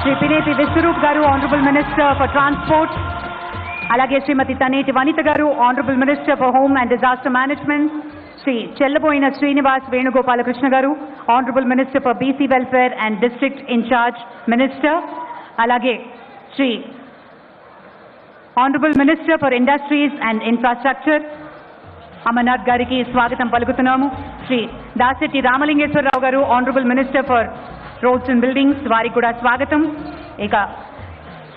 Shri Pinepi Vishwaroop Garu, Honorable Minister for Transport. Alage Srimati Taneti Vanitha Garu, Honorable Minister for Home and Disaster Management. Shri Chellaboyina Srinivas Venugopalakrishna Garu, Honorable Minister for BC Welfare and District in Charge Minister. Alage Shri Honorable Minister for Industries and Infrastructure, Amarnath Gariki Swagatam Palukutunamu. Shri Daseti Ramalingeshwara Rao Garu, Honorable Minister for Roads and Buildings, Vari Kuda Swagatam. Eka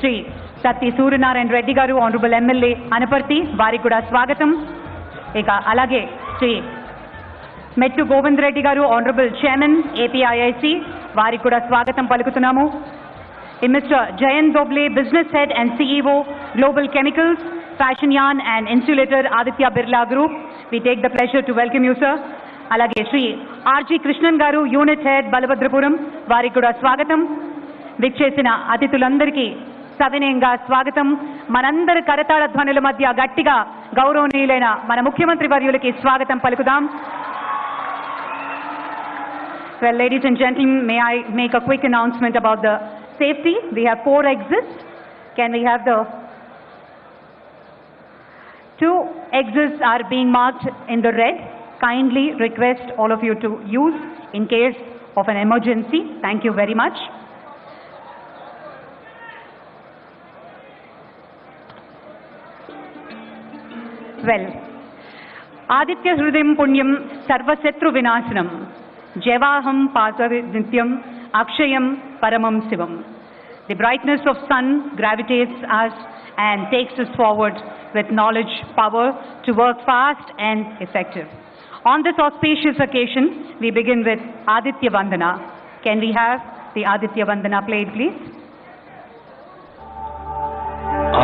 Shri Satti Suryanarayan Reddy Garu, Honorable MLA Anaparti, Vari Kuda Swagatam. Eka alage Shri Mettu Govind Reddy Garu, Honorable Chairman APIIC, Vari Kuda Swagatam Palukutunamu. Mr. Jayant Doble, Business Head and CEO, Global Chemicals, Fashion Yarn and Insulator, Aditya Birla Group. We take the pleasure to welcome you, sir. Alage Shri R.G. Krishnan Garu, Unit Head, Balabhadrapuram, Vari Kuda Swagatam. Vichesina Atitulandariki, Savinenga Swagatam. Manandar Karatala Dhvanula Madhya Gattiga, Gauravaniయులైన మన ముఖ్యమంత్రి వర్యులకి స్వాగతం పలుకుదాం. Well, ladies and gentlemen, may I make a quick announcement about the safety? We have 4 exits. Can we have the 2 exits are being marked in the red. Kindly request all of you to use in case of an emergency. Thank you very much. Well, Aditya Hrudayam Punyam Sarvasatru Vinasanam Jevaham Pasavinityam Akshayam Paramam Sivam. The brightness of sun gravitates us and takes us forward with knowledge, power to work fast and effective. On this auspicious occasion, we begin with Aditya Vandana. Can we have the Aditya Vandana played, please?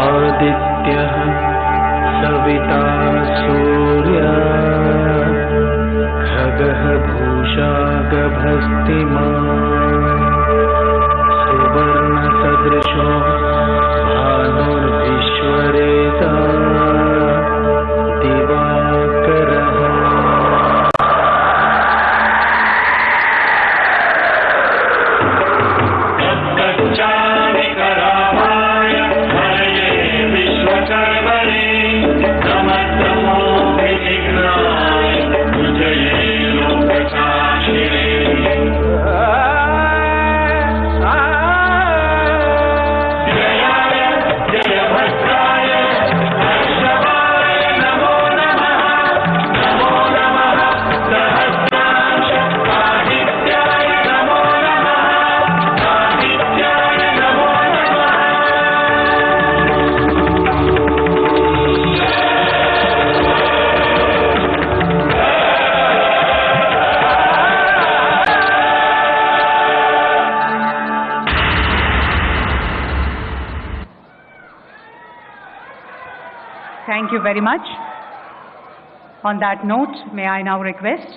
Aditya Savita Surya Khagah Bhusha Gabhastima Suvarna Sadrisho Bhanur Vishwareta Divakaraha. Thank you very much. On that note, may I now request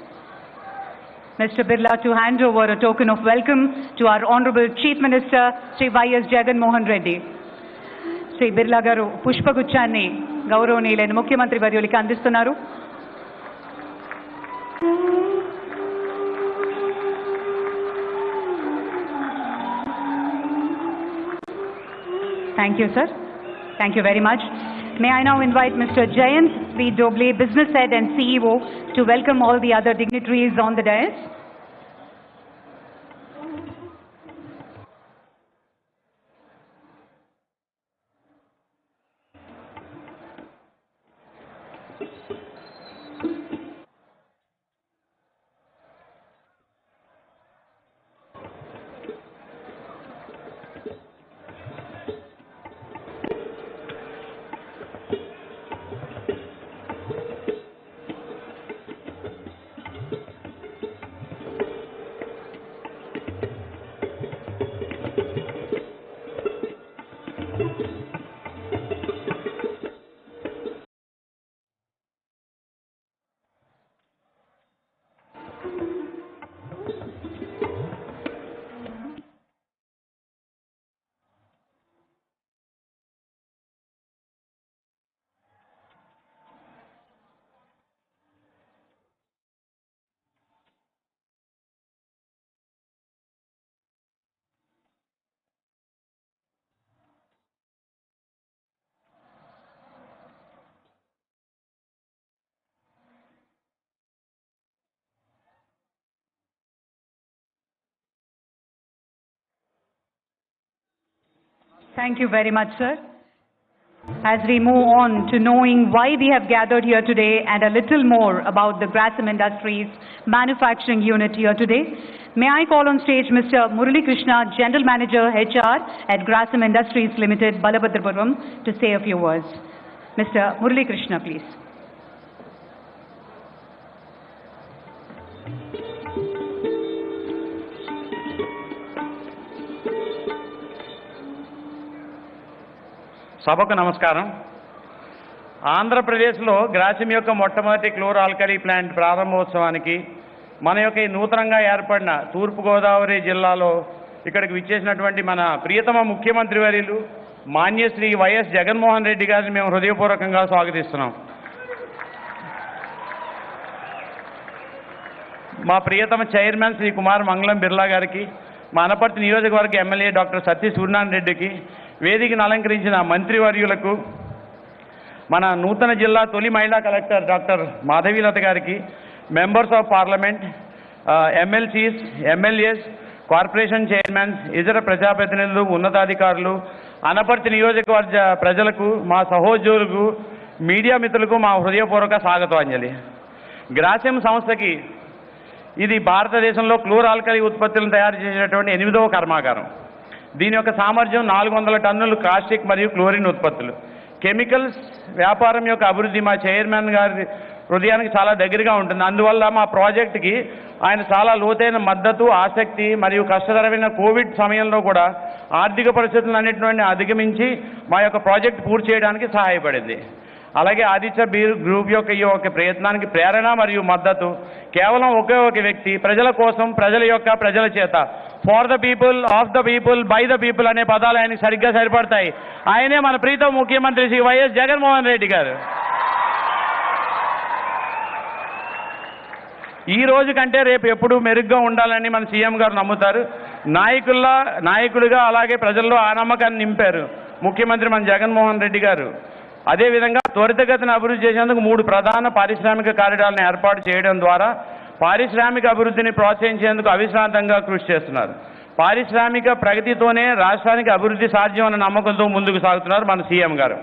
Mr. Birla to hand over a token of welcome to our Honorable Chief Minister, Sri Y.S. Jagan Mohan Reddy. Sri Birla Garu, Pushpaguchani, Gauravaniయులైన ముఖ్యమంత్రి వర్యులకి అందిస్తున్నారు. Thank you, sir. Thank you very much. May I now invite Mr. Jayant B. Doble, Business Head and CEO, to welcome all the other dignitaries on the dais. Thank you very much, sir. As we move on to knowing why we have gathered here today and a little more about the Grasim Industries manufacturing unit here today, may I call on stage Mr. Murali Krishna, General Manager HR at Grasim Industries Limited, Balabhadra, to say a few words. Mr. Murali Krishna, please. సభకు నమస్కారం. ఆంధ్రప్రదేశ్లో గ్రాసిమ్ యొక్క మొట్టమొదటి క్లోర్ alkali plant ప్రారంభోత్సవానికి మన యొక్క ఈ నూతనంగా ఏర్పడిన తూర్పుగోదావరి జిల్లాలో ఇక్కడికి విచ్చేసినటువంటి మన ప్రియతమ ముఖ్యమంత్రి వర్యులు మాన్యశ్రీ వైఎస్ జగన్మోహన్ రెడ్డి గారిని మేము హృదయపూర్వకంగా స్వాగతిస్తున్నాం. మా ప్రియతమ చైర్మన్ శ్రీ కుమార్ మంగళం బిర్లా గారికి, మా అనపర్తి నియోజకవర్గ ఎమ్మెల్యే డాక్టర్ సత్య సూర్యనారాయణ రెడ్డికి, వేదికను అలంకరించిన మంత్రివర్యులకు, మన నూతన జిల్లా తొలి మహిళా కలెక్టర్ డాక్టర్ మాధవీలత గారికి, members of parliament, MLCs, MLAs, corporation chairmans, ఇతర ప్రజాప్రతినిధులు, ఉన్నతాధికారులు, అనపర్తి నియోజకవర్గ ప్రజలకు, మా సహోద్యోగులకు, మీడియా మిత్రులకు మా హృదయపూర్వక స్వాగతాంజలి. గ్రాసిమ్ సంస్థకి ఇది భారతదేశంలో క్లోర్ ఆల్కలీ ఉత్పత్తులను తయారు చేసేటటువంటి 8వ కర్మాగారం. దీని యొక్క సామర్థ్యం 400 టన్నులు కాస్టిక్ మరియు క్లోరిన్ ఉత్పత్తులు. కెమికల్స్ వ్యాపారం యొక్క అభివృద్ధి మా చైర్మన్ గారి హృదయానికి చాలా దగ్గరగా ఉంటుంది. అందువల్ల మా ప్రాజెక్టుకి ఆయన చాలా లోతైన మద్దతు, ఆసక్తి మరియు కష్టతరమైన కోవిడ్ సమయంలో కూడా ఆర్థిక పరిస్థితులన్నింటినీ అధిగమించి మా యొక్క ప్రాజెక్ట్ పూర్తి చేయడానికి సహాయపడింది. అలాగే ఆదిత్య బీర్ గ్రూప్ యొక్క ఈ ఒక ప్రయత్నానికి ప్రేరణ మరియు మద్దతు కేవలం ఒకే ఒక వ్యక్తి, ప్రజల కోసం, ప్రజల యొక్క, ప్రజల చేత, for the people, of the people, by the people అనే పదాలు ఆయనకి సరిగ్గా సరిపడతాయి. ఆయనే మన ప్రీతం ముఖ్యమంత్రి శ్రీ వైఎస్ జగన్మోహన్ రెడ్డి గారు. ఈ రోజు కంటే రేపు ఎప్పుడు మెరుగ్గా ఉండాలని మన సీఎం గారు నమ్ముతారు. నాయకులుగా అలాగే ప్రజల్లో ఆ నమ్మకాన్ని నింపారు ముఖ్యమంత్రి మన జగన్మోహన్ రెడ్డి గారు. అదేవిధంగా త్వరితగతిన అభివృద్ధి చేసేందుకు 3 ప్రధాన పారిశ్రామిక కారిడార్లను ఏర్పాటు చేయడం ద్వారా పారిశ్రామిక అభివృద్ధిని ప్రోత్సహించేందుకు అవిశ్రాంతంగా కృషి చేస్తున్నారు. పారిశ్రామిక ప్రగతితోనే రాష్ట్రానికి అభివృద్ధి సాధ్యం అన్న నమ్మకంతో ముందుకు సాగుతున్నారు మన సీఎం గారు.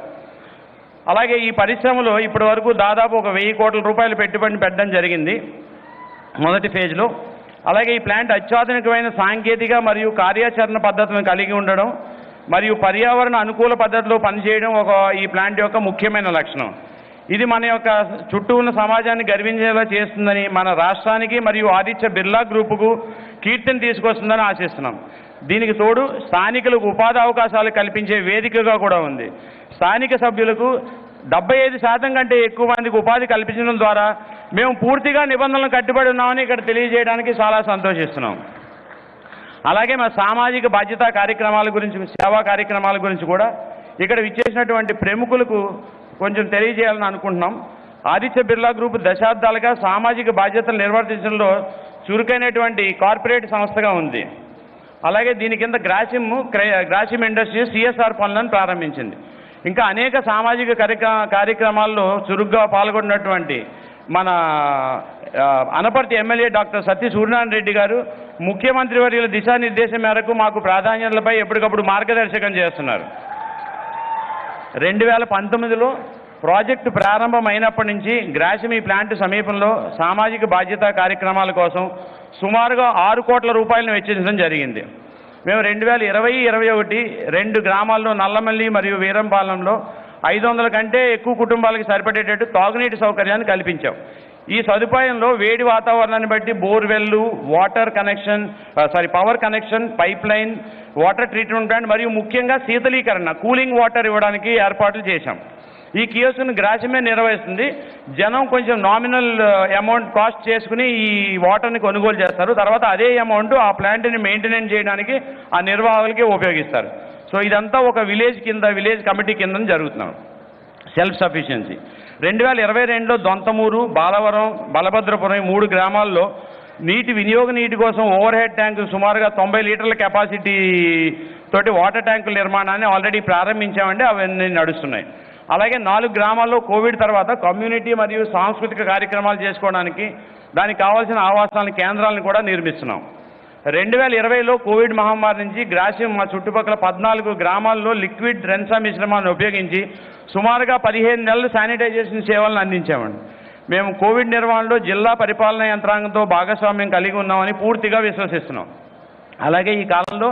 అలాగే ఈ పరిశ్రమలో ఇప్పటి వరకు దాదాపు 1,000 కోట్ల రూపాయలు పెట్టుబడిని పెట్టడం జరిగింది మొదటి ఫేజ్లో. అలాగే ఈ ప్లాంట్ అత్యాధునికమైన సాంకేతిక మరియు కార్యాచరణ పద్ధతులను కలిగి ఉండడం మరియు పర్యావరణ అనుకూల పద్ధతిలో పనిచేయడం ఈ ప్లాంట్ యొక్క ముఖ్యమైన లక్షణం. ఇది మన యొక్క చుట్టూ ఉన్న సమాజాన్ని గర్వించేలా చేస్తుందని, మన రాష్ట్రానికి మరియు ఆదిత్య బిర్లా గ్రూపుకు కీర్తిని తీసుకొస్తుందని ఆశిస్తున్నాం. దీనికి తోడు స్థానికులకు ఉపాధి అవకాశాలు కల్పించే వేదికగా కూడా ఉంది. స్థానిక సభ్యులకు 75% కంటే ఎక్కువ మందికి ఉపాధి కల్పించడం ద్వారా మేము పూర్తిగా నిబంధనలు కట్టుబడి ఉన్నామని ఇక్కడ తెలియజేయడానికి చాలా సంతోషిస్తున్నాం. అలాగే మా సామాజిక బాధ్యతా కార్యక్రమాల గురించి, సేవా కార్యక్రమాల గురించి కూడా ఇక్కడ విచ్చేసినటువంటి ప్రముఖులకు కొంచెం తెలియజేయాలని అనుకుంటున్నాం. ఆదిత్య బిర్లా గ్రూప్ దశాబ్దాలుగా సామాజిక బాధ్యతలు నిర్వర్తించడంలో చురుకైనటువంటి కార్పొరేట్ సంస్థగా ఉంది. అలాగే దీని కింద గ్రాసిమ్ ఇండస్ట్రీస్ సిఎస్ఆర్ పనులను ప్రారంభించింది. ఇంకా అనేక సామాజిక కార్యక్రమాల్లో చురుగ్గా పాల్గొన్నటువంటి మన అనపర్తి ఎమ్మెల్యే డాక్టర్ సత్య సూర్యనారాయణ రెడ్డి గారు ముఖ్యమంత్రి వర్యుల దిశానిర్దేశం మేరకు మాకు ప్రాధాన్యతలపై ఎప్పటికప్పుడు మార్గదర్శకం చేస్తున్నారు. 2019లో ప్రాజెక్టు ప్రారంభమైనప్పటి నుంచి గ్రాసిమ్ ఈ ప్లాంట్ సమీపంలో సామాజిక బాధ్యతా కార్యక్రమాల కోసం సుమారుగా 6 కోట్ల రూపాయలను వెచ్చించడం జరిగింది. మేము 2020-21 2 గ్రామాల్లో నల్లమల్లి మరియు వీరంపాలెంలో 500 కంటే ఎక్కువ కుటుంబాలకు సరిపడేటట్టు తాగునీటి సౌకర్యాన్ని కల్పించాం. ఈ సదుపాయంలో వేడి వాతావరణాన్ని బట్టి బోర్వెల్లు, power connection, pipeline, water treatment plant మరియు ముఖ్యంగా శీతలీకరణ, కూలింగ్ వాటర్ ఇవ్వడానికి ఏర్పాట్లు చేశాం. ఈ కియోస్క్ను గ్రాసిమే నిర్వహిస్తుంది. జనం కొంచెం నామినల్ అమౌంట్ కాస్ట్ చేసుకుని ఈ వాటర్ని కొనుగోలు చేస్తారు. తర్వాత అదే అమౌంట్ ఆ ప్లాంట్ని మెయింటెనెన్స్ చేయడానికి ఆ నిర్వాహకులకి ఉపయోగిస్తారు. సో ఇదంతా ఒక విలేజ్ కమిటీ కింద జరుగుతున్నాం. సెల్ఫ్ సఫిషియన్సీ 2022లో దొంతమూరు, బాలవరం, బలభద్రపురం 3 గ్రామాల్లో నీటి కోసం ఓవర్ హెడ్ ట్యాంకు సుమారుగా 90 లీటర్ల కెపాసిటీ తోటి వాటర్ ట్యాంకుల నిర్మాణాన్ని ఆల్రెడీ ప్రారంభించామండి. అవన్నీ నడుస్తున్నాయి. అలాగే 4 గ్రామాల్లో కోవిడ్ తర్వాత కమ్యూనిటీ మరియు సాంస్కృతిక కార్యక్రమాలు చేసుకోవడానికి దానికి కావాల్సిన ఆవాసాల కేంద్రాలను కూడా నిర్మిస్తున్నాం. 2020లో కోవిడ్ మహమ్మారి నుంచి గ్రాసిం మా చుట్టుపక్కల 14 గ్రామాల్లో లిక్విడ్ రెన్సా మిశ్రమాన్ని ఉపయోగించి సుమారుగా 15 నెలలు శానిటైజేషన్ సేవలను అందించామండి. మేము కోవిడ్ నిర్వహణలో జిల్లా పరిపాలనా యంత్రాంగంతో భాగస్వామ్యం కలిగి ఉన్నామని పూర్తిగా విశ్వసిస్తున్నాం. అలాగే ఈ కాలంలో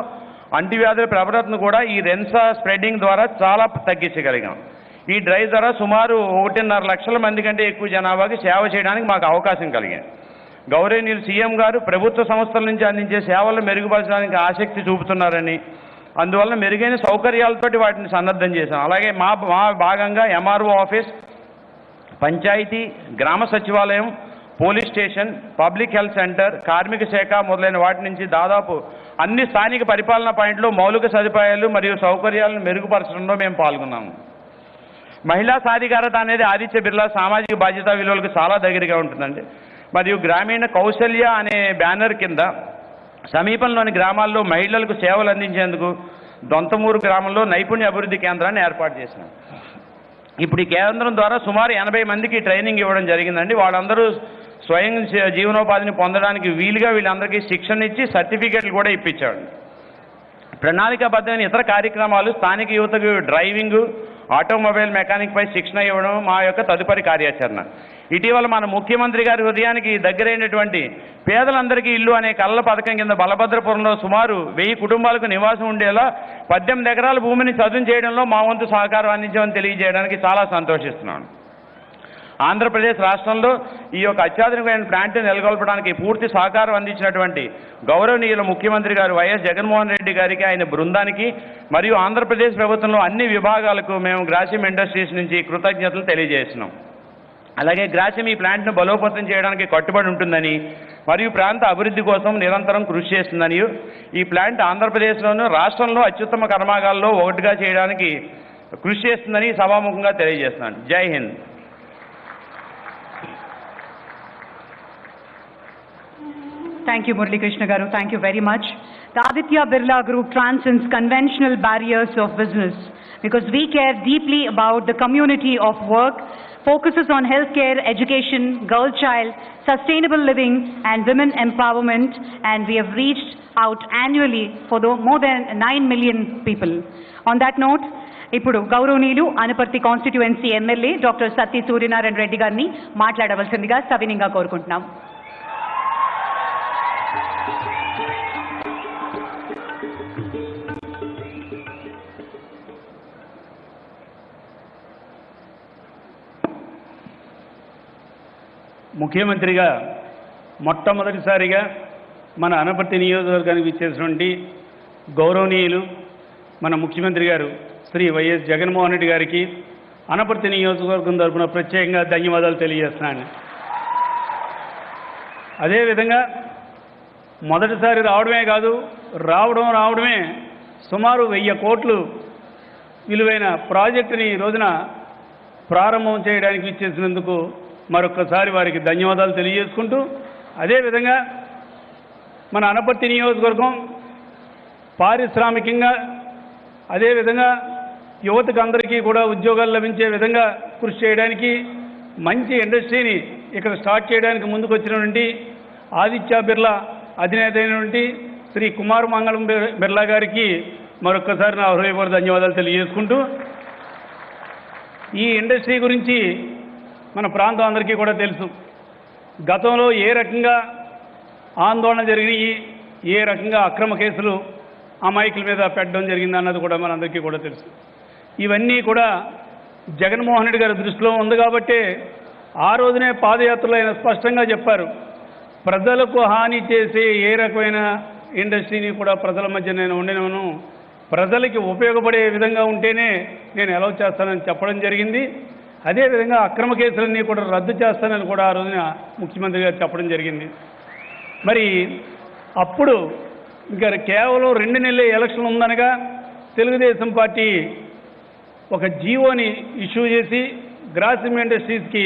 అంటువ్యాధుల ప్రబలతను కూడా ఈ రెన్సా స్ప్రెడ్డింగ్ ద్వారా చాలా తగ్గించగలిగాం. ఈ డ్రైవ్ ద్వారా సుమారు 1.5 లక్షల మంది కంటే ఎక్కువ జనాభాకి సేవ చేయడానికి మాకు అవకాశం కలిగింది. గౌరవనీయులు సీఎం గారు ప్రభుత్వ సంస్థల నుంచి అందించే సేవలను మెరుగుపరచడానికి ఆసక్తి చూపుతున్నారని, అందువల్ల మెరుగైన సౌకర్యాలతోటి వాటిని సన్నద్ధం చేశాం. అలాగే మా భాగంగా ఎంఆర్ఓ ఆఫీస్, పంచాయతీ, గ్రామ సచివాలయం, police station, public health centre, కార్మిక శాఖ మొదలైన వాటి నుంచి దాదాపు అన్ని స్థానిక పరిపాలనా పాయింట్లు మౌలిక సదుపాయాలు మరియు సౌకర్యాలను మెరుగుపరచడంలో మేము పాల్గొన్నాము. మహిళా సాధికారత అనేది ఆదిత్య బిర్లా సామాజిక బాధ్యతా విలువలకు చాలా దగ్గరగా ఉంటుందండి. మరియు గ్రామీణ కౌశల్య అనే బ్యానర్ కింద సమీపంలోని గ్రామాల్లో మహిళలకు సేవలు అందించేందుకు దొంతమూరు గ్రామంలో నైపుణ్య అభివృద్ధి కేంద్రాన్ని ఏర్పాటు చేసినాం. ఇప్పుడు ఈ కేంద్రం ద్వారా సుమారు 80 మందికి ట్రైనింగ్ ఇవ్వడం జరిగిందండి. వాళ్ళందరూ స్వయం జీవనోపాధిని పొందడానికి వీలుగా వీళ్ళందరికీ శిక్షణ ఇచ్చి సర్టిఫికెట్లు కూడా ఇప్పించాడు. ప్రణాళికాబద్ధమైన ఇతర కార్యక్రమాలు, స్థానిక యువతకు డ్రైవింగ్, ఆటోమొబైల్ మెకానిక్ పై శిక్షణ ఇవ్వడం మా యొక్క తదుపరి కార్యాచరణ. ఇటీవల మన ముఖ్యమంత్రి గారి హృదయానికి దగ్గరైనటువంటి పేదలందరికీ ఇల్లు అనే కళ్ళ పథకం కింద బలభద్రపురంలో సుమారు 1000 కుటుంబాలకు నివాసం ఉండేలా 18 ఎకరాల భూమిని చదును చేయడంలో మా వంతు సహకారం అందించామని తెలియజేయడానికి చాలా సంతోషిస్తున్నాను. ఆంధ్రప్రదేశ్ రాష్ట్రంలో ఈ యొక్క అత్యాధునికమైన ప్లాంట్ని నెలకొల్పడానికి పూర్తి సహకారం అందించినటువంటి గౌరవనీయుల ముఖ్యమంత్రి గారు వైఎస్ జగన్మోహన్ రెడ్డి గారికి, ఆయన బృందానికి మరియు ఆంధ్రప్రదేశ్ ప్రభుత్వంలో అన్ని విభాగాలకు మేము గ్రాసిం ఇండస్ట్రీస్ నుంచి కృతజ్ఞతలు తెలియజేస్తున్నాం. అలాగే గ్రాసిం ఈ ప్లాంట్ను బలోపేతం చేయడానికి కట్టుబడి ఉంటుందని మరియు ప్రాంత అభివృద్ధి కోసం నిరంతరం కృషి చేస్తుందని, ఈ ప్లాంట్ ఆంధ్రప్రదేశ్లోనూ రాష్ట్రంలో అత్యుత్తమ కర్మాగారాల్లో ఒకటిగా చేయడానికి కృషి చేస్తుందని సభాముఖంగా తెలియజేస్తున్నాను. జై Hind. Thank you, Murali Krishna Garu. Thank you very much. The Aditya Birla Group transcends conventional barriers of business because we care deeply about the community of work, focuses on healthcare, education, girl child, sustainable living and women empowerment, and we have reached out annually for more than 9 million people. On that note, ఇప్పుడు గౌరవనీయులు Anaparthi constituency MLA doctor Satti Suryanarayana Reddy గారిని మాట్లాడవలసిందిగా సవినీయంగా కోరుకుంటున్నాం. ముఖ్యమంత్రిగా మొట్టమొదటిసారిగా మన అనపర్తి నియోజకవర్గానికి ఇచ్చేసినటువంటి గౌరవనీయులు మన ముఖ్యమంత్రి గారు శ్రీ వైఎస్ జగన్మోహన్ రెడ్డి గారికి అనపర్తి నియోజకవర్గం తరఫున ప్రత్యేకంగా ధన్యవాదాలు తెలియజేస్తున్నాను. అదేవిధంగా మొదటిసారి రావడమే కాదు, రావడమే సుమారు 1000 కోట్లు విలువైన ప్రాజెక్టుని ఈ రోజున ప్రారంభం చేయడానికి ఇచ్చేసినందుకు మరొక్కసారి వారికి ధన్యవాదాలు తెలియజేసుకుంటూ, అదేవిధంగా మన అనపర్తి నియోజకవర్గం పారిశ్రామికంగా, అదేవిధంగా యువతకు అందరికీ కూడా ఉద్యోగాలు లభించే విధంగా కృషి చేయడానికి, మంచి ఇండస్ట్రీని ఇక్కడ స్టార్ట్ చేయడానికి ముందుకు వచ్చినటువంటి ఆదిత్య బిర్లా అధినేత అయినటువంటి శ్రీ కుమార్ మంగళం బిర్లా గారికి మరొక్కసారి నా హృదయపూర్వక ధన్యవాదాలు తెలియజేసుకుంటూ, ఈ ఇండస్ట్రీ గురించి మన ప్రాంతం అందరికీ కూడా తెలుసు. గతంలో ఏ రకంగా ఆందోళన జరిగినాయి, ఏ రకంగా అక్రమ కేసులు అమాయకుల మీద పెట్టడం జరిగింది అన్నది కూడా మనందరికీ కూడా తెలుసు. ఇవన్నీ కూడా జగన్మోహన్ రెడ్డి గారి దృష్టిలో ఉంది కాబట్టి ఆ రోజునే పాదయాత్రలో ఆయన స్పష్టంగా చెప్పారు, ప్రజలకు హాని చేసే ఏ రకమైన ఇండస్ట్రీని కూడా ప్రజల మధ్య నేను ఉండినను, ప్రజలకి ఉపయోగపడే విధంగా ఉంటేనే నేను అలౌ చేస్తానని చెప్పడం జరిగింది. అదేవిధంగా అక్రమ కేసులన్నీ కూడా రద్దు చేస్తానని కూడా ఆ రోజున ముఖ్యమంత్రి గారు చెప్పడం జరిగింది. మరి అప్పుడు ఇంకా కేవలం 2 నెలలే ఎలక్షన్ ఉందనగా తెలుగుదేశం పార్టీ ఒక జీవోని ఇష్యూ చేసి గ్రాసిం ఇండస్ట్రీస్కి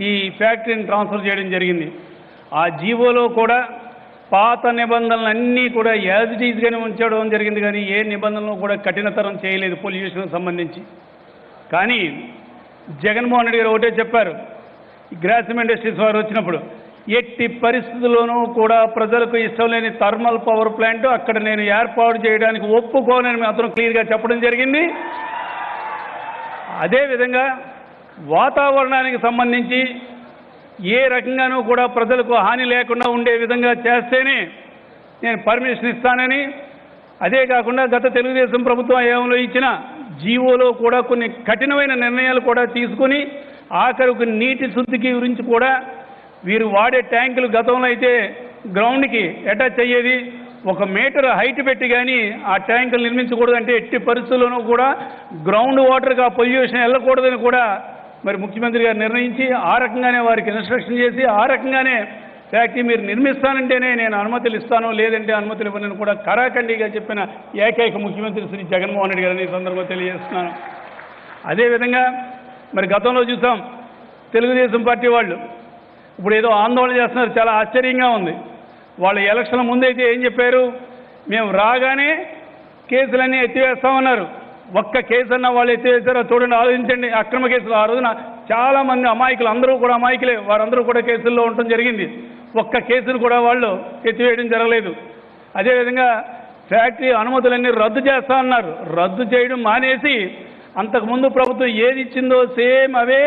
ఈ ఫ్యాక్టరీని ట్రాన్స్ఫర్ చేయడం జరిగింది. ఆ జీవోలో కూడా పాత నిబంధనలన్నీ కూడా యాజ్ ఇట్ ఈజ్గానే ఉంచడం జరిగింది, కానీ ఏ నిబంధనలు కూడా కఠినతరం చేయలేదు పొల్యూషన్కి సంబంధించి. కానీ జగన్మోహన్ రెడ్డి గారు ఒకటే చెప్పారు, గ్రాసిం ఇండస్ట్రీస్ వారు వచ్చినప్పుడు ఎట్టి పరిస్థితుల్లోనూ కూడా ప్రజలకు ఇష్టం లేని థర్మల్ పవర్ ప్లాంట్ అక్కడ నేను ఏర్పాటు చేయడానికి ఒప్పుకోనని మాత్రం క్లియర్గా చెప్పడం జరిగింది. అదేవిధంగా వాతావరణానికి సంబంధించి ఏ రకంగానూ కూడా ప్రజలకు హాని లేకుండా ఉండే విధంగా చేస్తేనే నేను పర్మిషన్ ఇస్తానని, అదే కాకుండా గత తెలుగుదేశం ప్రభుత్వం హయాంలో ఇచ్చిన జీవోలో కూడా కొన్ని కఠినమైన నిర్ణయాలు కూడా తీసుకుని ఆఖరికి నీటి శుద్ధికి గురించి కూడా వీరు వాడే ట్యాంకులు గతంలో అయితే గ్రౌండ్కి అటాచ్ అయ్యేది, 1 మీటర్ హైట్ పెట్టి కానీ ఆ ట్యాంకులు నిర్మించకూడదు, అంటే ఎట్టి పరిస్థితుల్లోనూ కూడా గ్రౌండ్ వాటర్గా పొల్యూషన్ వెళ్ళకూడదని కూడా మరి ముఖ్యమంత్రి గారు నిర్ణయించి ఆ రకంగానే వారికి ఇన్స్ట్రక్షన్ చేసి ఆ రకంగానే ఫ్యాక్టరీ మీరు నిర్మిస్తానంటేనే నేను అనుమతులు ఇస్తాను, లేదంటే అనుమతులు ఇవ్వనని కూడా కరాఖండిగా చెప్పిన ఏకైక ముఖ్యమంత్రి శ్రీ జగన్మోహన్ రెడ్డి గారిని ఈ సందర్భంగా తెలియజేస్తున్నాను. అదేవిధంగా మరి గతంలో చూసాం తెలుగుదేశం పార్టీ వాళ్ళు ఇప్పుడు ఏదో ఆందోళన చేస్తున్నారు, చాలా ఆశ్చర్యంగా ఉంది. వాళ్ళ ఎలక్షన్ ముందైతే ఏం చెప్పారు, మేము రాగానే కేసులన్నీ ఎత్తివేస్తామన్నారు. ఒక్క కేసు అన్న వాళ్ళు ఎత్తివేశారో చూడండి, ఆలోచించండి. అక్రమ కేసులు ఆ రోజున చాలామంది అమాయకులు, అందరూ కూడా అమాయకులే, వారందరూ కూడా కేసుల్లో ఉండటం జరిగింది. ఒక్క కేసును కూడా వాళ్ళు ఎత్తివేయడం జరగలేదు. అదేవిధంగా ఫ్యాక్టరీ అనుమతులన్నీ రద్దు చేస్తా అన్నారు. రద్దు చేయడం మానేసి అంతకుముందు ప్రభుత్వం ఏది ఇచ్చిందో సేమ్ అవే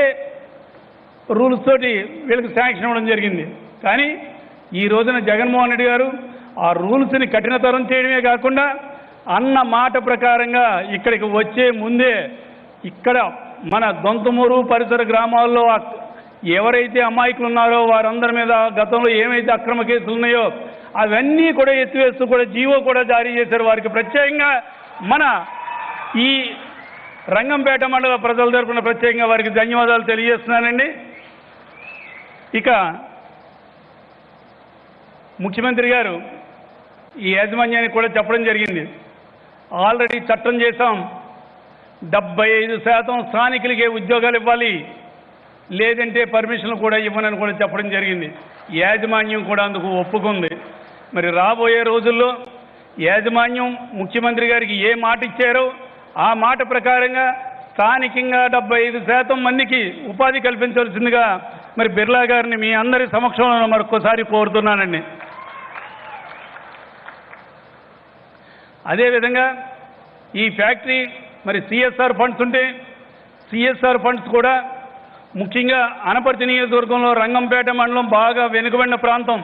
రూల్స్ తోటి వీళ్ళకి శాంక్షన్ ఇవ్వడం జరిగింది. కానీ ఈ రోజున జగన్మోహన్ రెడ్డి గారు ఆ రూల్స్ని కఠినతరం చేయడమే కాకుండా అన్న మాట ప్రకారంగా ఇక్కడికి వచ్చే ముందే ఇక్కడ మన దొంతమూరు పరిసర గ్రామాల్లో ఎవరైతే అమాయకులు ఉన్నారో వారందరి మీద గతంలో ఏమైతే అక్రమ కేసులు ఉన్నాయో అవన్నీ కూడా ఎత్తివేస్తూ కూడా జీవో కూడా జారీ చేశారు. వారికి ప్రత్యేకంగా మన ఈ రంగంపేట మండల ప్రజల తరపున ప్రత్యేకంగా వారికి ధన్యవాదాలు తెలియజేస్తున్నానండి. ఇక ముఖ్యమంత్రి గారు ఈ యాజమాన్యానికి కూడా చెప్పడం జరిగింది, ఆల్రెడీ చట్టం చేశాం, 75% స్థానికులకే ఉద్యోగాలు ఇవ్వాలి, లేదంటే పర్మిషన్లు కూడా ఇవ్వనని కూడా చెప్పడం జరిగింది. యాజమాన్యం కూడా అందుకు ఒప్పుకుంది. మరి రాబోయే రోజుల్లో యాజమాన్యం ముఖ్యమంత్రి గారికి ఏ మాట ఇచ్చారో ఆ మాట ప్రకారంగా స్థానికంగా 75% మందికి ఉపాధి కల్పించాల్సిందిగా మరి బిర్లా గారిని మీ అందరి సమక్షంలో మరొకసారి కోరుతున్నానండి. అదేవిధంగా ఈ ఫ్యాక్టరీ మరి సిఎస్ఆర్ ఫండ్స్ ఉంటే సిఎస్ఆర్ ఫండ్స్ కూడా ముఖ్యంగా అనపర్తి నియోజకవర్గంలో రంగంపేట మండలం బాగా వెనుకబడిన ప్రాంతం.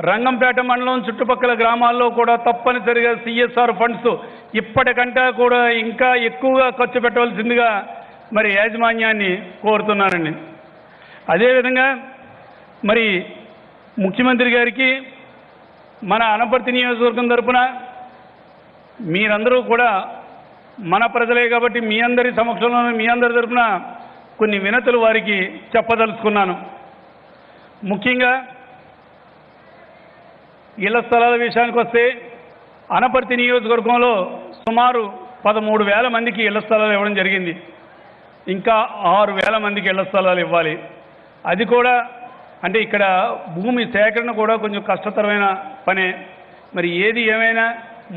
రంగంపేట మండలం చుట్టుపక్కల గ్రామాల్లో కూడా తప్పనిసరిగా సిఎస్ఆర్ ఫండ్స్ ఇప్పటికంటే కూడా ఇంకా ఎక్కువగా ఖర్చు పెట్టవలసిందిగా మరి యాజమాన్యాన్ని కోరుతున్నానండి. అదేవిధంగా మరి ముఖ్యమంత్రి గారికి మన అనపర్తి నియోజకవర్గం తరపున మీరందరూ కూడా మన ప్రజలే కాబట్టి మీ అందరి సమక్షంలో మీ అందరి తరపున కొన్ని వినతులు వారికి చెప్పదలుచుకున్నాను. ముఖ్యంగా ఇళ్ల స్థలాల విషయానికి వస్తే అనపర్తి నియోజకవర్గంలో సుమారు 13,000 మందికి ఇళ్ల స్థలాలు ఇవ్వడం జరిగింది. ఇంకా 6,000 మందికి ఇళ్ల స్థలాలు ఇవ్వాలి. అది కూడా అంటే ఇక్కడ భూమి సేకరణ కూడా కొంచెం కష్టతరమైన పనే. మరి ఏది ఏమైనా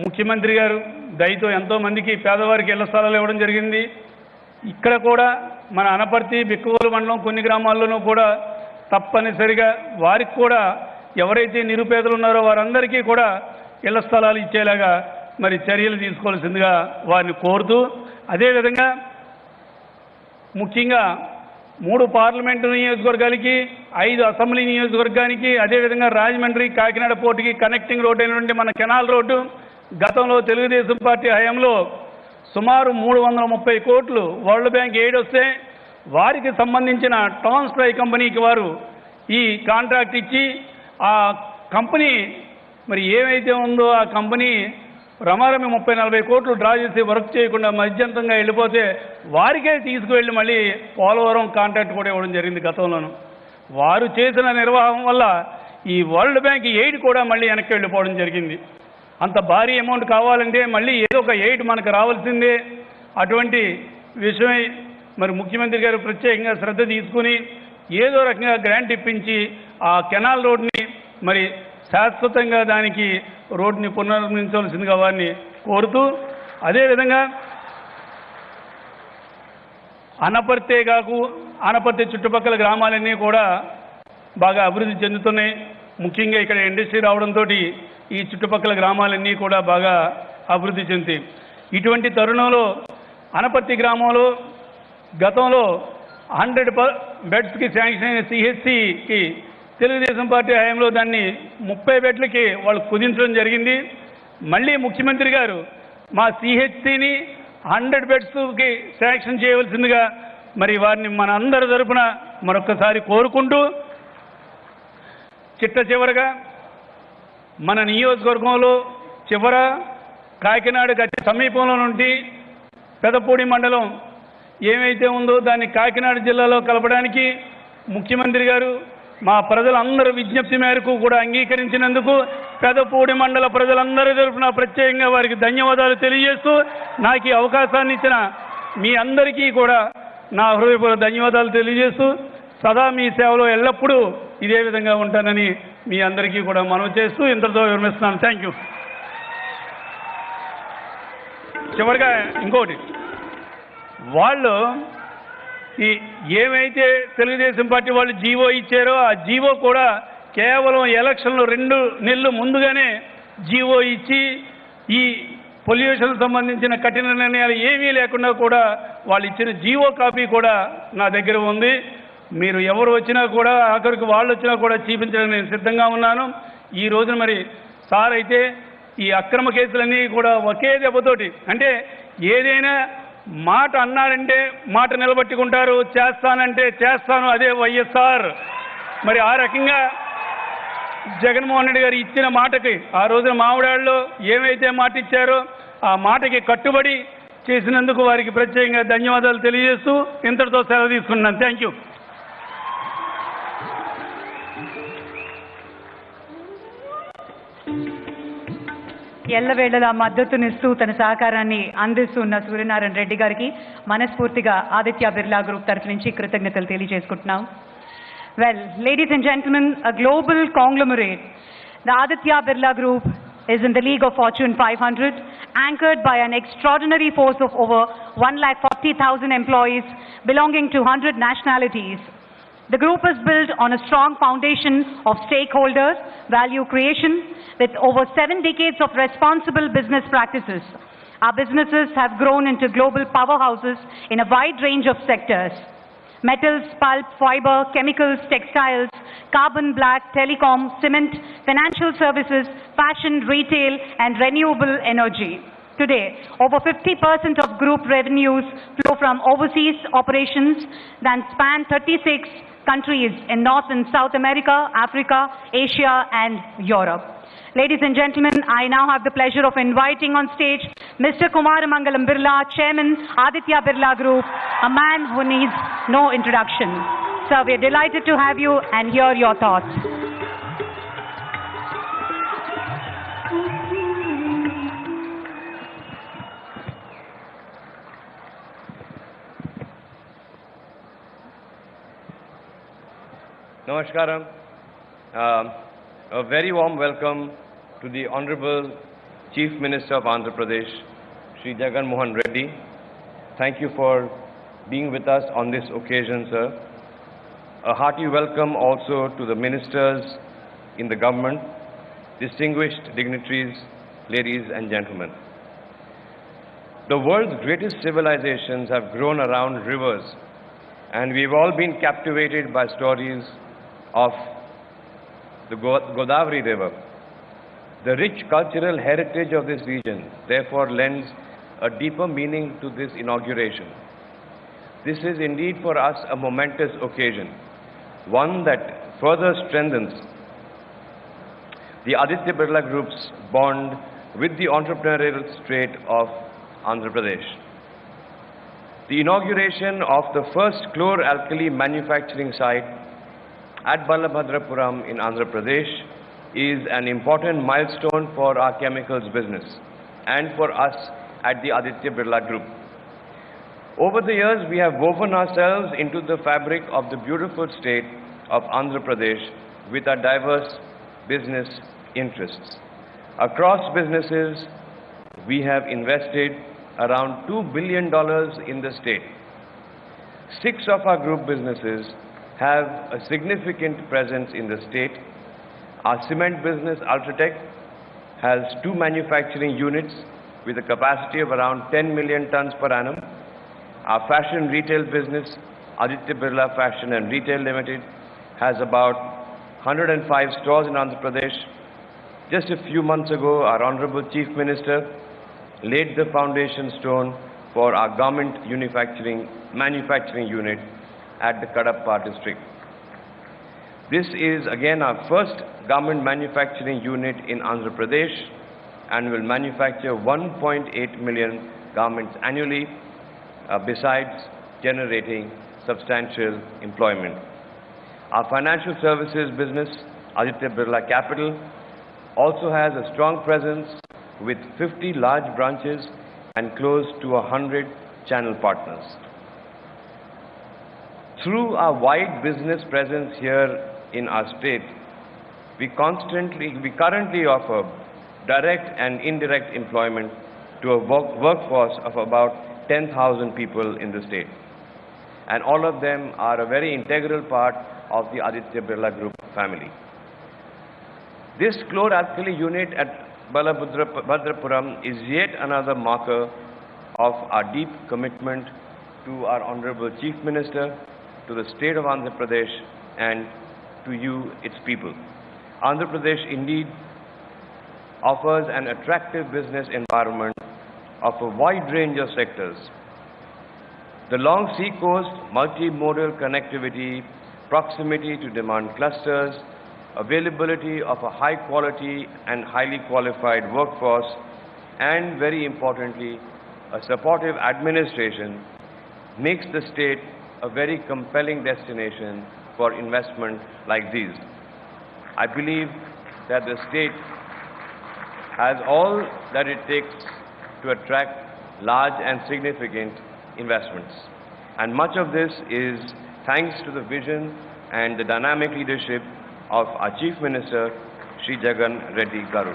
ముఖ్యమంత్రి గారు దయతో ఎంతోమందికి పేదవారికి ఇళ్ల స్థలాలు ఇవ్వడం జరిగింది. ఇక్కడ కూడా మన అనపర్తి బిక్కవోలు మండలం కొన్ని గ్రామాల్లోనూ కూడా తప్పనిసరిగా వారికి కూడా ఎవరైతే నిరుపేదలు ఉన్నారో వారందరికీ కూడా ఇళ్ల స్థలాలు ఇచ్చేలాగా మరి చర్యలు తీసుకోవాల్సిందిగా వారిని కోరుతూ, అదేవిధంగా ముఖ్యంగా 3 పార్లమెంటు నియోజకవర్గాలకి 5 అసెంబ్లీ నియోజకవర్గానికి అదేవిధంగా రాజమండ్రి కాకినాడ పోర్టుకి కనెక్టింగ్ రోడ్డు అయినటువంటి మన కెనాల్ రోడ్డు గతంలో తెలుగుదేశం పార్టీ హయాంలో సుమారు 330 కోట్లు వరల్డ్ బ్యాంక్ ఎయిడ్ వస్తే వారికి సంబంధించిన టాన్స్ట్రై కంపెనీకి వారు ఈ కాంట్రాక్ట్ ఇచ్చి ఆ కంపెనీ మరి ఏమైతే ఉందో ఆ కంపెనీ రమారమి 30-40 కోట్లు డ్రా చేసి వర్క్ చేయకుండా మధ్యంతంగా వెళ్ళిపోతే వారికే తీసుకువెళ్ళి మళ్ళీ పోలవరం కాంట్రాక్ట్ కూడా ఇవ్వడం జరిగింది గతంలోనూ. వారు చేసిన నిర్వాహం వల్ల ఈ వరల్డ్ బ్యాంక్ ఎయిడ్ కూడా మళ్ళీ వెనక్కి వెళ్ళిపోవడం జరిగింది. అంత భారీ అమౌంట్ కావాలంటే మళ్ళీ ఏదో ఒక ఎయిడ్ మనకు రావాల్సిందే. అటువంటి విషయమై మరి ముఖ్యమంత్రి గారు ప్రత్యేకంగా శ్రద్ధ తీసుకుని ఏదో రకంగా గ్రాంట్ ఇప్పించి ఆ కెనాల్ రోడ్ని మరి శాశ్వతంగా దానికి రోడ్ని పునర్నిర్మించవలసిందిగా వారిని కోరుతూ, అదేవిధంగా అనపర్తి చుట్టుపక్కల గ్రామాలన్నీ కూడా బాగా అభివృద్ధి చెందుతున్నాయి. ముఖ్యంగా ఇక్కడ ఇండస్ట్రీ రావడంతో ఈ చుట్టుపక్కల గ్రామాలన్నీ కూడా బాగా అభివృద్ధి చెందుతాయి. ఇటువంటి తరుణంలో అనపర్తి గ్రామంలో గతంలో 100 బెడ్స్కి శాంక్షన్ అయిన సిహెచ్సికి తెలుగుదేశం పార్టీ హయాంలో దాన్ని 30 బెడ్లకి వాళ్ళు కుదించడం జరిగింది. మళ్ళీ ముఖ్యమంత్రి గారు మా సిహెచ్సిని 100 బెడ్స్కి శాంక్షన్ చేయవలసిందిగా మరి వారిని మన అందరి తరపున మరొక్కసారి కోరుకుంటూ, చివరగా మన నియోజకవర్గంలో కాకినాడకు అతి సమీపంలో నుండి పెదపూడి మండలం ఏమైతే ఉందో దాన్ని కాకినాడ జిల్లాలో కలపడానికి ముఖ్యమంత్రి గారు మా ప్రజలందరి విజ్ఞప్తి మేరకు కూడా అంగీకరించినందుకు పెదపూడి మండల ప్రజలందరి తరఫున ప్రత్యేకంగా వారికి ధన్యవాదాలు తెలియజేస్తూ, నాకు ఈ అవకాశాన్ని ఇచ్చిన మీ అందరికీ కూడా నా హృదయపూర్వక ధన్యవాదాలు తెలియజేస్తూ, సదా మీ సేవలో ఎల్లప్పుడూ ఇదే విధంగా ఉంటానని మీ అందరికీ కూడా మనవి చేస్తూ ఇంతటితో విరమిస్తున్నాను. Thank you. చివరిగా ఇంకోటి, వాళ్ళు ఏమైతే తెలుగుదేశం పార్టీ వాళ్ళు జీవో ఇచ్చారో ఆ జీవో కూడా కేవలం ఎలక్షన్లు 2 నెలలు ముందుగానే జీవో ఇచ్చి ఈ పొల్యూషన్ సంబంధించిన కఠిన నిర్ణయాలు ఏమీ లేకుండా కూడా వాళ్ళు ఇచ్చిన జీవో కాపీ కూడా నా దగ్గర ఉంది. మీరు ఎవరు వచ్చినా కూడా ఆఖరికి వాళ్ళు వచ్చినా కూడా చూపించడానికి నేను సిద్ధంగా ఉన్నాను. ఈ రోజున మరి సార్ అయితే ఈ అక్రమ కేసులన్నీ కూడా ఒకే దెబ్బతోటి, అంటే ఏదైనా మాట అన్నాడంటే మాట నిలబెట్టుకుంటారు, చేస్తానంటే చేస్తాను, అదే వైఎస్ఆర్. మరి ఆ రకంగా జగన్మోహన్ రెడ్డి గారు ఇచ్చిన మాటకి ఆ రోజున మామిడాళ్ళలో ఏమైతే మాట ఇచ్చారో ఆ మాటకి కట్టుబడి చేసినందుకు వారికి ప్రత్యేకంగా ధన్యవాదాలు తెలియజేస్తూ ఇంతటితో సెలవు తీసుకున్నాను. Thank you. ఎల్లవేళలా మద్దతునిస్తూ తన సహకారాన్ని అందిస్తున్న సూర్యనారాయణ రెడ్డి గారికి మనస్ఫూర్తిగా ఆదిత్య బిర్లా గ్రూప్ తరఫు నుంచి కృతజ్ఞతలు తెలియజేసుకుంటున్నాం. Well, ladies and gentlemen, a global conglomerate, the Aditya Birla Group is in the league of Fortune 500, anchored by an extraordinary force of over 140,000 employees belonging to 100 nationalities. The group is built on a strong foundation of stakeholders, value creation, with over 7 decades of responsible business practices. Our businesses have grown into global powerhouses in a wide range of sectors: metals, pulp, fiber, chemicals, textiles, carbon black, telecom, cement, financial services, fashion, retail, and renewable energy. Today, over 50% of group revenues flow from overseas operations that span 36 countries in North and South America, Africa, Asia, and Europe. Ladies and gentlemen, I now have the pleasure of inviting on stage Mr. Kumaramangalam Birla, Chairman, Aditya Birla Group, a man who needs no introduction. Sir, we are delighted to have you and hear your thoughts. Namaskaram. A very warm welcome to the Honorable Chief Minister of Andhra Pradesh, Shri Jagan Mohan Reddy. Thank you for being with us on this occasion, sir. A hearty welcome also to the ministers in the government, distinguished dignitaries, ladies and gentlemen. The world's greatest civilizations have grown around rivers, and we've all been captivated by stories of the Godavari River. The rich cultural heritage of this region therefore lends a deeper meaning to this inauguration. This is indeed for us a momentous occasion, one that further strengthens the Aditya Birla Group's bond with the entrepreneurial state of Andhra Pradesh. The inauguration of the first chlor-alkali manufacturing site at Balabhadrapuram in Andhra Pradesh is an important milestone for our chemicals business and for us at the Aditya Birla Group. Over the years, we have woven ourselves into the fabric of the beautiful state of Andhra Pradesh with our diverse business interests. Across businesses, we have invested around $2 billion in the state. 6 of our group businesses have a significant presence in the state. Our cement business, Ultratech, has 2 manufacturing units with a capacity of around 10 million tons per annum. Our fashion retail business, Aditya Birla Fashion and Retail Limited, has about 105 stores in Andhra Pradesh. Just a few months ago, our Honorable Chief Minister laid the foundation stone for our garment manufacturing unit at the Kadapa district. This is again our first garment manufacturing unit in Andhra Pradesh and will manufacture 1.8 million garments annually, besides generating substantial employment. Our financial services business, Aditya Birla Capital, also has a strong presence with 50 large branches and close to 100 channel partners. Through our wide business presence here in our state, we currently offer direct and indirect employment to a workforce of about 10,000 people in the state. And all of them are a very integral part of the Aditya Birla Group family. This chlor-alkali unit at Bhadrapuram is yet another marker of our deep commitment to our Honorable Chief Minister, to the state of Andhra Pradesh, and to you, its people. Andhra Pradesh indeed offers an attractive business environment of a wide range of sectors. The long sea coast, multimodal connectivity, proximity to demand clusters, availability of a high quality and highly qualified workforce, and very importantly, a supportive administration makes the state a very compelling destination for investment like these. I believe that the state has all that it takes to attract large and significant investments. And much of this is thanks to the vision and the dynamic leadership of our Chief Minister, Shri Jagan Reddy Garu.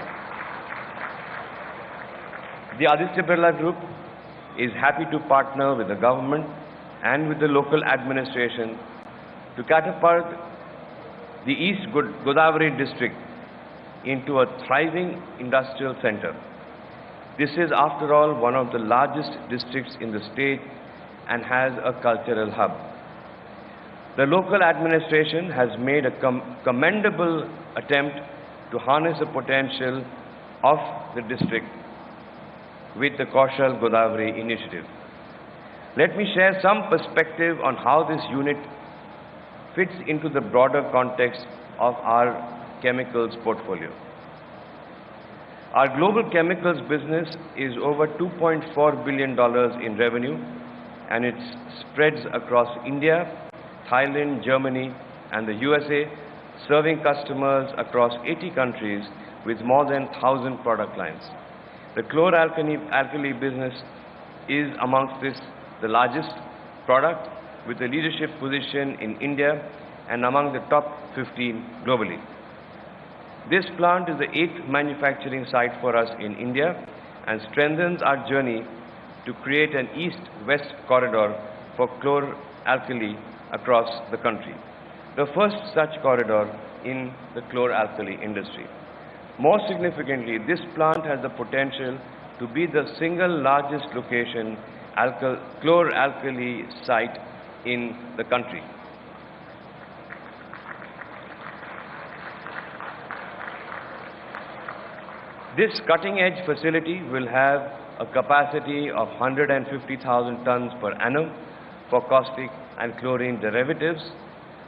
The Aditya Birla Group is happy to partner with the government and with the local administration to catapult the East Godavari district into a thriving industrial center. This is, after all, one of the largest districts in the state and has a cultural hub. The local administration has made a commendable attempt to harness the potential of the district with the Kaushal Godavari initiative. Let me share some perspective on how this unit fits into the broader context of our chemicals portfolio. Our global chemicals business is over $2.4 billion in revenue, and it spreads across India, Thailand, Germany, and the USA, serving customers across 80 countries with more than 1,000 product lines. The chlor-alkali business is amongst this the largest product, with a leadership position in India and among the top 15 globally. This plant is the 8th manufacturing site for us in India and strengthens our journey to create an east-west corridor for chlor-alkali across the country, the first such corridor in the chlor-alkali industry. More significantly, this plant has the potential to be the single largest location chlor-alkali site in the country. This cutting-edge facility will have a capacity of 150,000 tons per annum for caustic and chlorine derivatives.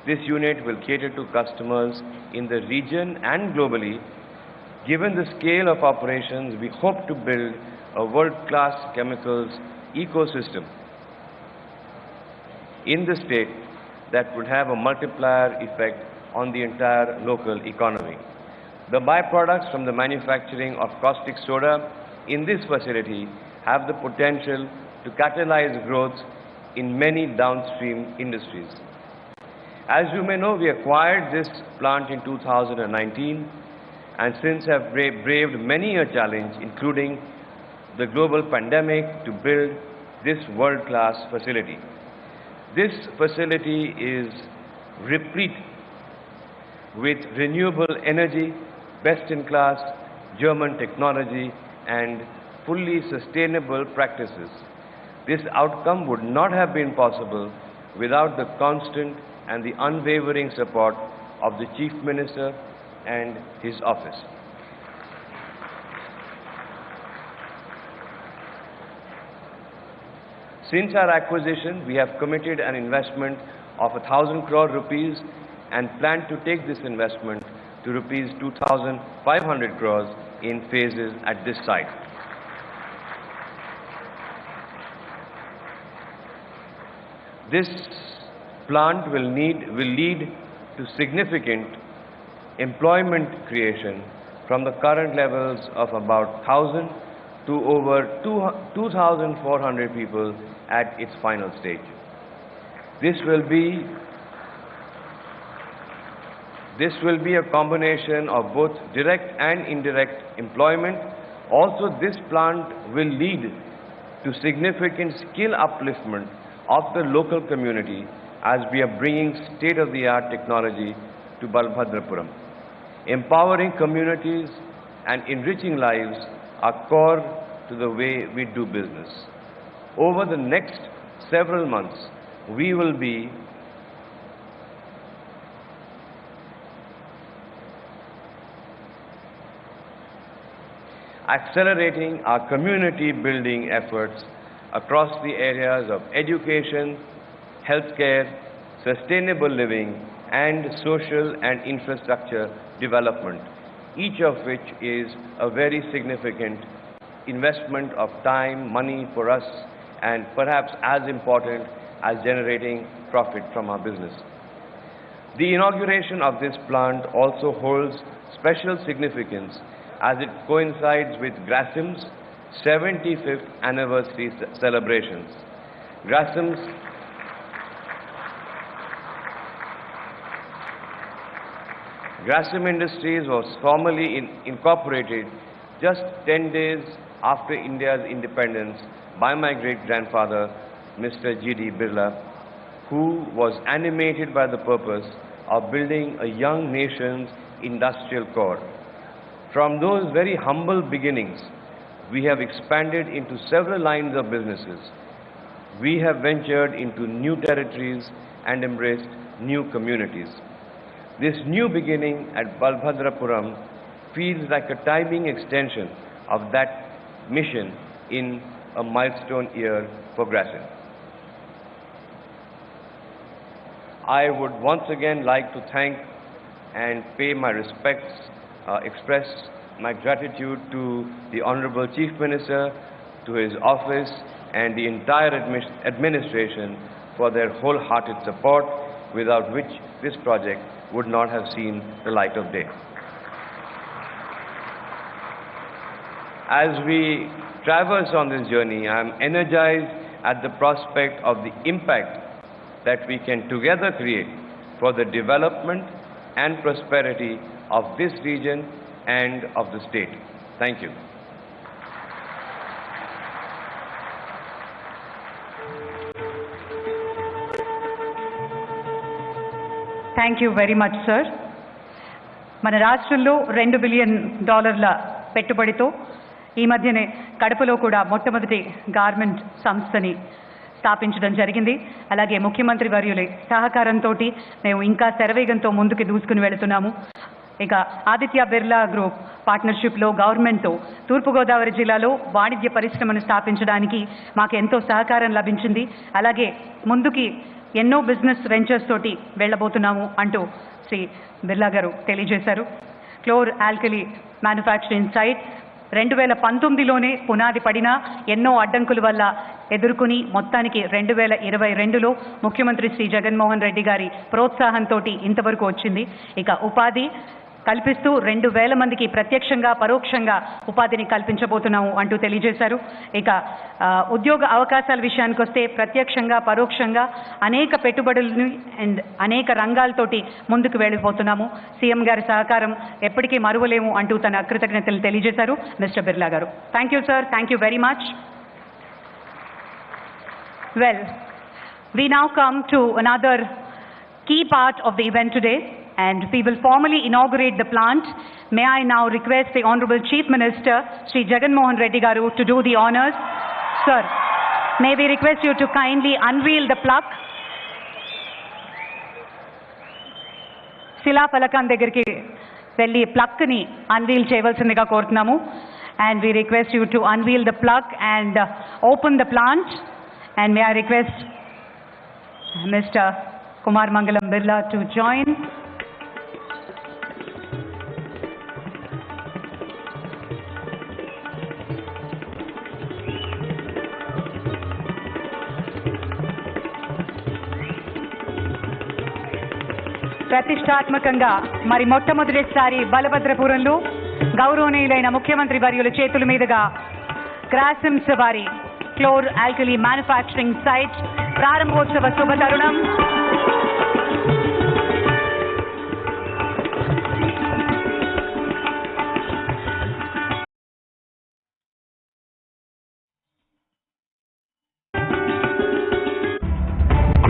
This unit will cater to customers in the region and globally. Given the scale of operations, we hope to build a world-class chemicals ecosystem in the state that would have a multiplier effect on the entire local economy. The byproducts from the manufacturing of caustic soda in this facility have the potential to catalyze growth in many downstream industries. As you may know, we acquired this plant in 2019 and since have braved many a challenge, including the global pandemic, to build this world-class facility. This facility is replete with renewable energy, best-in-class German technology, and fully sustainable practices. This outcome would not have been possible without the constant and the unwavering support of the Chief Minister and his office. Since our acquisition, we have committed an investment of 1,000 crore rupees and plan to take this investment to rupees 2,500 crores in phases at this site. This plant will lead to significant employment creation from the current levels of about 1,000 to over 2,400 people at its final stage. This will be a combination of both direct and indirect employment. Also, this plant will lead to significant skill upliftment of the local community as we are bringing state-of-the-art technology to Balabhadrapuram. Empowering communities and enriching lives are core to the way we do business. Over the next several months, we will be accelerating our community building efforts across the areas of education, healthcare, sustainable living, and social and infrastructure development, each of which is a very significant investment of time, money for us, and perhaps as important as generating profit from our business. The inauguration of this plant also holds special significance as it coincides with Grasim's 75th anniversary celebrations. Grasim Industries was formally incorporated just 10 days after India's independence by my great-grandfather, Mr. G.D. Birla, who was animated by the purpose of building a young nation's industrial core. From those very humble beginnings, we have expanded into several lines of businesses. We have ventured into new territories and embraced new communities. This new beginning at Balabhadrapuram feels like a timing extension of that mission in a milestone year for Grasim. I would once again like to thank and pay my respects, express my gratitude to the Honorable Chief Minister, to his office, and the entire administration for their wholehearted support, without which this project would not have seen the light of day. As we traverse on this journey, I am energized at the prospect of the impact that we can together create for the development and prosperity of this region and of the state. Thank you. Thank you very much, sir. మన రాష్ట్రంలో $2 billion పెట్టుబడితో ఈ మధ్యనే కడపలో కూడా మొట్టమొదటి garment సంస్థని స్థాపించడం జరిగింది. అలాగే ముఖ్యమంత్రి వర్యుల సహకారంతో మేము ఇంకా శరవేగంతో ముందుకు దూసుకుని వెళుతున్నాము. ఇక ఆదిత్య బిర్లా గ్రూప్ పార్ట్నర్షిప్లో గవర్నమెంట్తో తూర్పుగోదావరి జిల్లాలో వాణిజ్య పరిశ్రమను స్థాపించడానికి మాకు ఎంతో సహకారం లభించింది. అలాగే ముందుకి ఎన్నో బిజినెస్ వెంచర్స్ తోటి వెళ్ళబోతున్నాము అంటూ శ్రీ బిర్లా గారు తెలియజేశారు. క్లోర్ ఆల్కలీ మ్యానుఫ్యాక్చరింగ్ సైట్ 2019లోనే పునాది పడినా ఎన్నో అడ్డంకుల వల్ల ఎదుర్కొని మొత్తానికి 2022లో ముఖ్యమంత్రి శ్రీ జగన్మోహన్ రెడ్డి గారి ప్రోత్సాహంతో ఇంతవరకు వచ్చింది. ఇక ఉపాధి కల్పిస్తూ 2,000 మందికి ప్రత్యక్షంగా పరోక్షంగా ఉపాధిని కల్పించబోతున్నాము అంటూ తెలియజేశారు. ఇక ఉద్యోగ అవకాశాల విషయానికి వస్తే ప్రత్యక్షంగా పరోక్షంగా అనేక పెట్టుబడులను అండ్ అనేక రంగాలతోటి ముందుకు వెళ్ళిపోతున్నాము. సీఎం గారి సహకారం ఎప్పటికీ మరువలేము అంటూ తన కృతజ్ఞతలు తెలియజేశారు మిస్టర్ బిర్లా గారు. Thank you sir, thank you very much. Well, we now come to another key part of the event today, and we will formally inaugurate the plant. May I now request the Honorable Chief Minister, Sri Jagan Mohan Reddy Garu, to do the honors. Sir, may we request you to kindly unveil the plaque. శిలా ఫలకం దగ్గరికి వెళ్ళి ప్లక్ని unveil చేయవలసిందిగా కోరుతున్నాము. And we request you to unveil the plug and open the plant. And may I request Mr. Kumar Mangalam Birla to join. ప్రతిష్టాత్మకంగా మరి మొట్టమొదటిసారి బలభద్రపురంలో గౌరవనీయులైన ముఖ్యమంత్రి వర్యుల చేతుల మీదుగా గ్రాసిమ్స్ వారి క్లోర్ ఆల్కలీ మ్యానుఫ్యాక్చరింగ్ సైట్ ప్రారంభోత్సవ శుభతరుణం.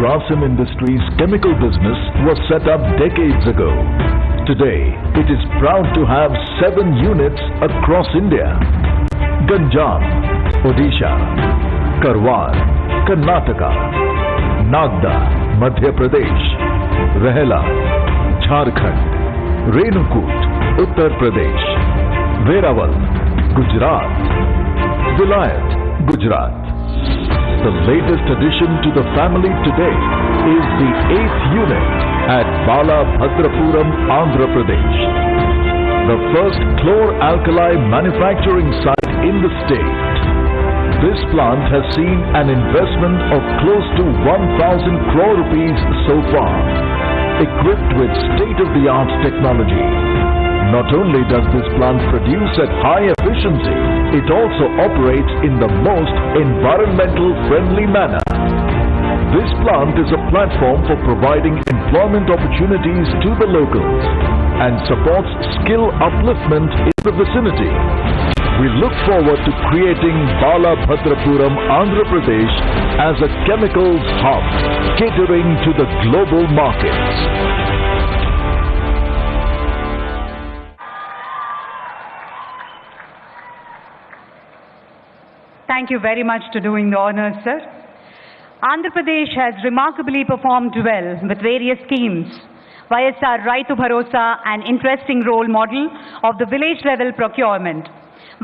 Grasim Industries' chemical business was set up decades ago. Today, it is proud to have 7 units across India. Ganjam, Odisha, Karwar, Karnataka, Nagda, Madhya Pradesh, Rehla, Jharkhand, Renukut, Uttar Pradesh, Veraval, Gujarat, Vilayat, Gujarat. The latest addition to the family today is the 8th unit at Balabhadrapuram, Andhra Pradesh, the first chlor-alkali manufacturing site in the state. This plant has seen an investment of close to 1,000 crore rupees so far, equipped with state-of-the-art technology. Not only does this plant produce at high efficiency, it also operates in the most environmental friendly manner. This plant is a platform for providing employment opportunities to the locals and supports skill upliftment in the vicinity. We look forward to creating Balabhadrapuram, Andhra Pradesh as a chemicals hub catering to the global markets. Thank you very much to doing the honors, sir. Andhra Pradesh has remarkably performed well with various schemes. YSR Raitu Bharosa, an interesting role model of the village level procurement.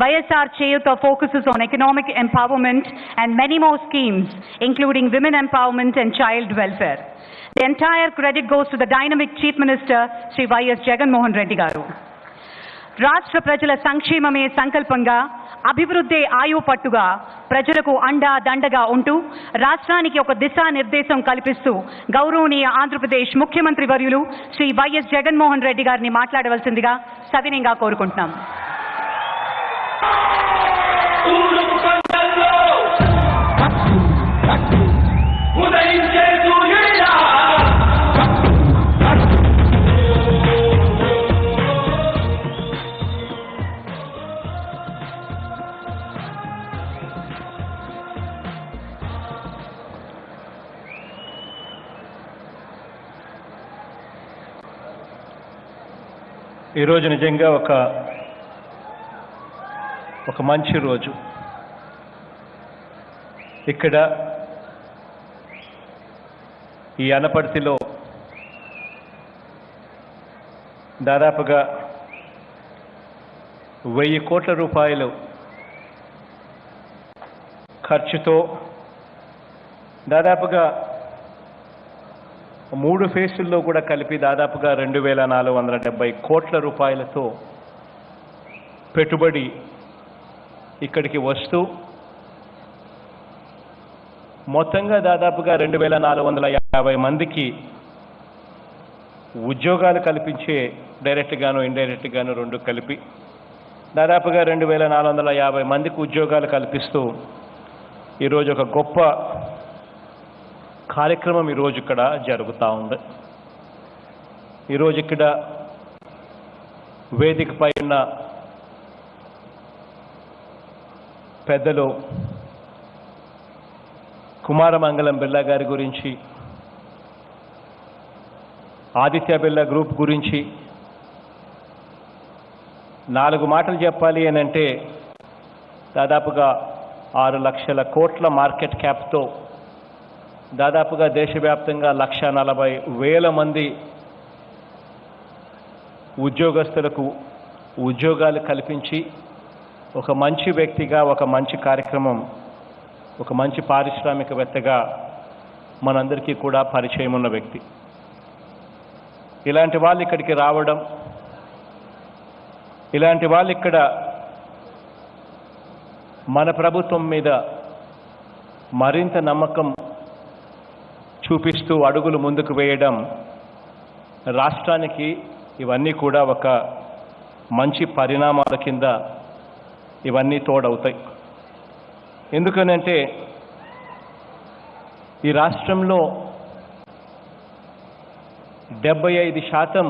YSR Cheyuta focuses on economic empowerment and many more schemes, including women empowerment and child welfare. The entire credit goes to the dynamic Chief Minister, Sri Y.S. Jagan Mohan Reddy Garu. రాష్ట్ర ప్రజల సంక్షేమమే సంకల్పంగా, అభివృద్ధి ఆయు పట్టుగా, ప్రజలకు అండా దండగా ఉంటూ రాష్ట్రానికి ఒక దిశానిర్దేశం కల్పిస్తూ గౌరవనీయ ఆంధ్రప్రదేశ్ ముఖ్యమంత్రి వర్యులు శ్రీ వైఎస్ జగన్మోహన్ రెడ్డి గారిని మాట్లాడవలసిందిగా సవినయంగా కోరుకుంటున్నాం. ఈరోజు నిజంగా ఒక మంచి రోజు. ఇక్కడ ఈ అనపర్తిలో దాదాపుగా 1000 కోట్ల రూపాయలు ఖర్చుతో దాదాపుగా 3 ఫేసుల్లో కూడా కలిపి దాదాపుగా 2470 కోట్ల రూపాయలతో పెట్టుబడి ఇక్కడికి వస్తూ మొత్తంగా దాదాపుగా 2450 మందికి ఉద్యోగాలు కల్పించే డైరెక్ట్ గాను ఇండైరెక్ట్ గాను రెండు కలిపి దాదాపుగా 2450 మందికి ఉద్యోగాలు కల్పిస్తూ ఈరోజు ఒక గొప్ప కార్యక్రమం ఈరోజు ఇక్కడ జరుగుతూ ఉంది. ఈరోజు ఇక్కడ వేదికపై ఉన్న పెద్దలు కుమారమంగళం బిర్లా గారి గురించి ఆదిత్య బిర్లా గ్రూప్ గురించి 4 మాటలు చెప్పాలి అని అంటే దాదాపుగా 6 లక్షల కోట్ల మార్కెట్ క్యాప్తో దాదాపుగా దేశవ్యాప్తంగా 1,40,000 మంది ఉద్యోగస్తులకు ఉద్యోగాలు కల్పించి ఒక మంచి వ్యక్తిగా, ఒక మంచి కార్యక్రమం, ఒక మంచి పారిశ్రామికవేత్తగా మనందరికీ కూడా పరిచయం ఉన్న వ్యక్తి. ఇలాంటి వాళ్ళు ఇక్కడికి రావడం, ఇలాంటి వాళ్ళు ఇక్కడ మన ప్రభుత్వం మీద మరింత నమ్మకం చూపిస్తూ అడుగులు ముందుకు వేయడం రాష్ట్రానికి ఇవన్నీ కూడా ఒక మంచి పరిణామాల కింద ఇవన్నీ తోడవుతాయి. ఎందుకనంటే ఈ రాష్ట్రంలో 75%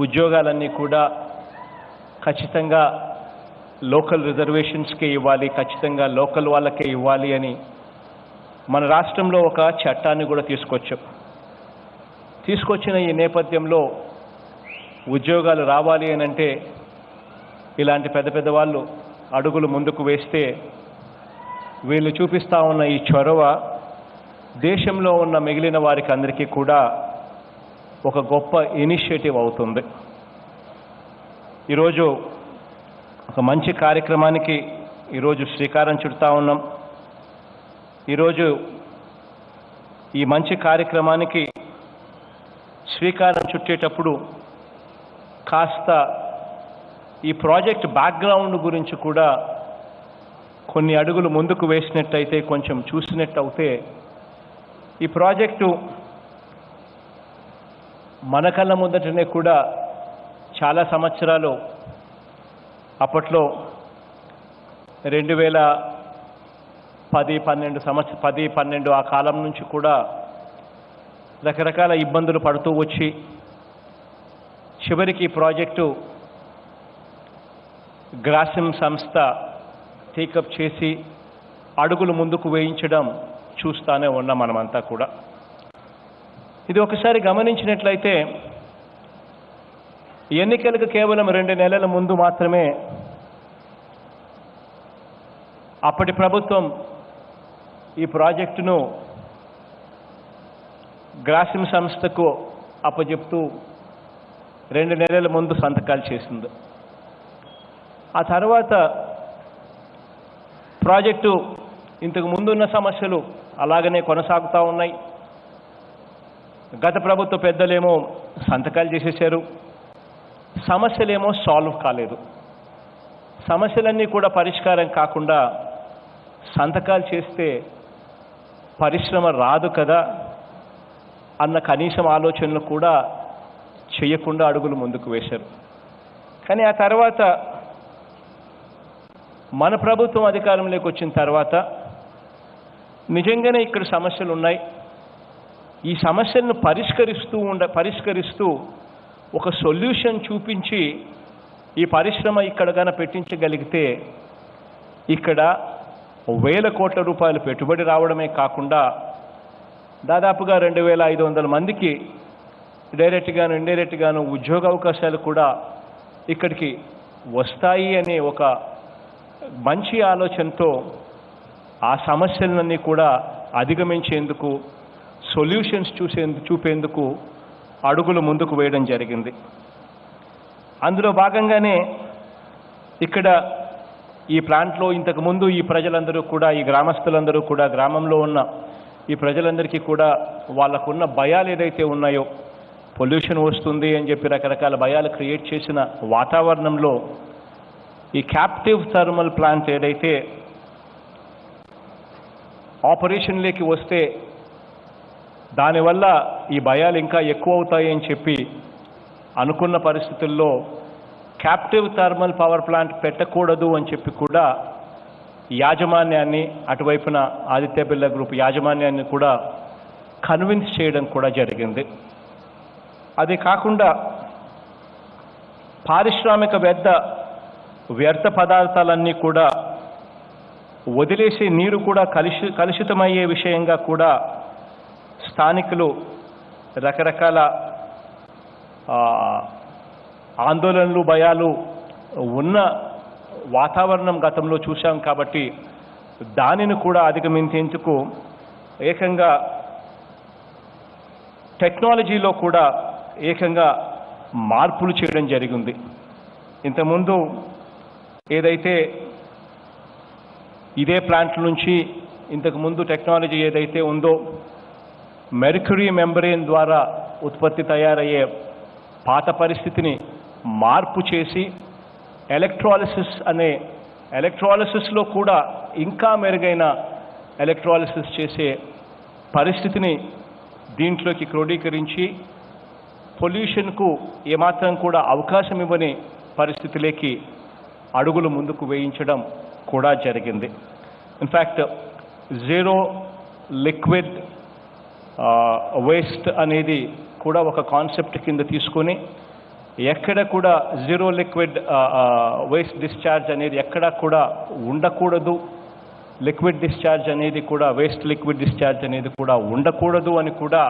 ఉద్యోగాలన్నీ కూడా ఖచ్చితంగా లోకల్ రిజర్వేషన్స్కే ఇవ్వాలి, ఖచ్చితంగా లోకల్ వాళ్ళకే ఇవ్వాలి అని మన రాష్ట్రంలో ఒక చట్టాన్ని కూడా తీసుకొచ్చిన ఈ నేపథ్యంలో ఉద్యోగాలు రావాలి అని అంటే ఇలాంటి పెద్ద పెద్ద వాళ్ళు అడుగులు ముందుకు వేస్తే వీళ్ళు చూపిస్తూ ఉన్న ఈ చొరవ దేశంలో ఉన్న మిగిలిన వారికి అందరికీ కూడా ఒక గొప్ప ఇనిషియేటివ్ అవుతుంది. ఈరోజు ఒక మంచి కార్యక్రమానికి ఈరోజు శ్రీకారం చుడతా ఉన్నాం. ఈరోజు ఈ మంచి కార్యక్రమానికి శ్రీకారం చుట్టేటప్పుడు కాస్త ఈ ప్రాజెక్ట్ బ్యాక్గ్రౌండ్ గురించి కూడా కొన్ని అడుగులు ముందుకు వేసినట్టయితే, కొంచెం చూసినట్టు అయితే, ఈ ప్రాజెక్టు మన కళ్ళ ముందటనే కూడా చాలా సంవత్సరాలు అప్పట్లో 2010-12 ఆ కాలం నుంచి కూడా రకరకాల ఇబ్బందులు పడుతూ వచ్చి చివరికి ప్రాజెక్టు గ్రాసిమ్ సంస్థ టేకప్ చేసి అడుగులు ముందుకు వేయించడం చూస్తానే ఉన్నాం మనమంతా కూడా. ఇది ఒకసారి గమనించినట్లయితే ఎన్నికలకు కేవలం 2 నెలల ముందు మాత్రమే అప్పటి ప్రభుత్వం ఈ ప్రాజెక్టును గ్రాసిమ్ సంస్థకు అప్పచెప్తూ 2 నెలల ముందు సంతకాలు చేసింది. ఆ తర్వాత ప్రాజెక్టు ఇంతకు ముందున్న సమస్యలు అలాగనే కొనసాగుతూ ఉన్నాయి. గత ప్రభుత్వ పెద్దలేమో సంతకాలు చేసేశారు, సమస్యలేమో సాల్వ్ కాలేదు. సమస్యలన్నీ కూడా పరిష్కారం కాకుండా సంతకాలు చేస్తే పరిశ్రమ రాదు కదా అన్న కనీసం ఆలోచనలు కూడా చేయకుండా అడుగులు ముందుకు వేశారు. కానీ ఆ తర్వాత మన ప్రభుత్వం అధికారంలోకి వచ్చిన తర్వాత నిజంగానే ఇక్కడ సమస్యలు ఉన్నాయి, ఈ సమస్యలను పరిష్కరిస్తూ ఒక సొల్యూషన్ చూపించి ఈ పరిశ్రమ ఇక్కడ గాన పెట్టించగలిగితే ఇక్కడ 1,000 కోట్ల రూపాయలు పెట్టుబడి రావడమే కాకుండా దాదాపుగా 2,500 మందికి డైరెక్ట్గాను ఇండైరెక్ట్గాను ఉద్యోగ అవకాశాలు కూడా ఇక్కడికి వస్తాయి అనే ఒక మంచి ఆలోచనతో ఆ సమస్యలన్నీ కూడా అధిగమించేందుకు, సొల్యూషన్స్ చూపేందుకు అడుగులు ముందుకు వేయడం జరిగింది. అందులో భాగంగానే ఇక్కడ ఈ ప్లాంట్లో ఇంతకుముందు ఈ ప్రజలందరూ కూడా, ఈ గ్రామస్తులందరూ కూడా, గ్రామంలో ఉన్న ఈ ప్రజలందరికీ కూడా వాళ్ళకున్న భయాలు ఏదైతే ఉన్నాయో, పొల్యూషన్ వస్తుంది అని చెప్పి రకరకాల భయాలు క్రియేట్ చేసిన వాతావరణంలో ఈ క్యాప్టివ్ థర్మల్ ప్లాంట్ ఏదైతే ఆపరేషన్లోకి వస్తే దానివల్ల ఈ భయాలు ఇంకా ఎక్కువ అవుతాయి అని చెప్పి అనుకున్న పరిస్థితుల్లో క్యాప్టివ్ థర్మల్ పవర్ ప్లాంట్ పెట్టకూడదు అని చెప్పి కూడా యాజమాన్యాన్ని, అటువైపున ఆదిత్య బిర్లా గ్రూప్ యాజమాన్యాన్ని కూడా కన్విన్స్ చేయడం కూడా జరిగింది. అది కాకుండా పారిశ్రామికవేత్త వ్యర్థ పదార్థాలన్నీ కూడా వదిలేసే నీరు కూడా కలుషితమయ్యే విషయంగా కూడా స్థానికులు రకరకాల ఆందోళనలు భయాలు ఉన్న వాతావరణం గతంలో చూశాం కాబట్టి దానిని కూడా అధిగమించేందుకు ఏకంగా టెక్నాలజీలో కూడా ఏకంగా మార్పులు చేయడం జరిగింది. ఇంతకుముందు ఏదైతే ఇదే ప్లాంట్ నుంచి ఇంతకుముందు టెక్నాలజీ ఏదైతే ఉందో మెర్క్యూరీ మెంబ్రేన్ ద్వారా ఉత్పత్తి తయారయ్యే పాత పరిస్థితిని మార్పు చేసి ఎలక్ట్రాలిసిస్లో కూడా ఇంకా మెరుగైన ఎలక్ట్రాలిసిస్ చేసే పరిస్థితిని దీంట్లోకి క్రోడీకరించి పొల్యూషన్కు ఏమాత్రం కూడా అవకాశం ఇవ్వని పరిస్థితిలోకి అడుగులు ముందుకు వేయించడం కూడా జరిగింది. ఇన్ఫ్యాక్ట్ జీరో లిక్విడ్ వేస్ట్ అనేది కూడా ఒక కాన్సెప్ట్ కింద తీసుకొని ఎక్కడ కూడా జీరో లిక్విడ్ వేస్ట్ డిశ్చార్జ్ అనేది ఎక్కడా కూడా ఉండకూడదు, లిక్విడ్ డిశ్చార్జ్ అనేది కూడా వేస్ట్ లిక్విడ్ డిశ్చార్జ్ అనేది కూడా ఉండకూడదు అని కూడా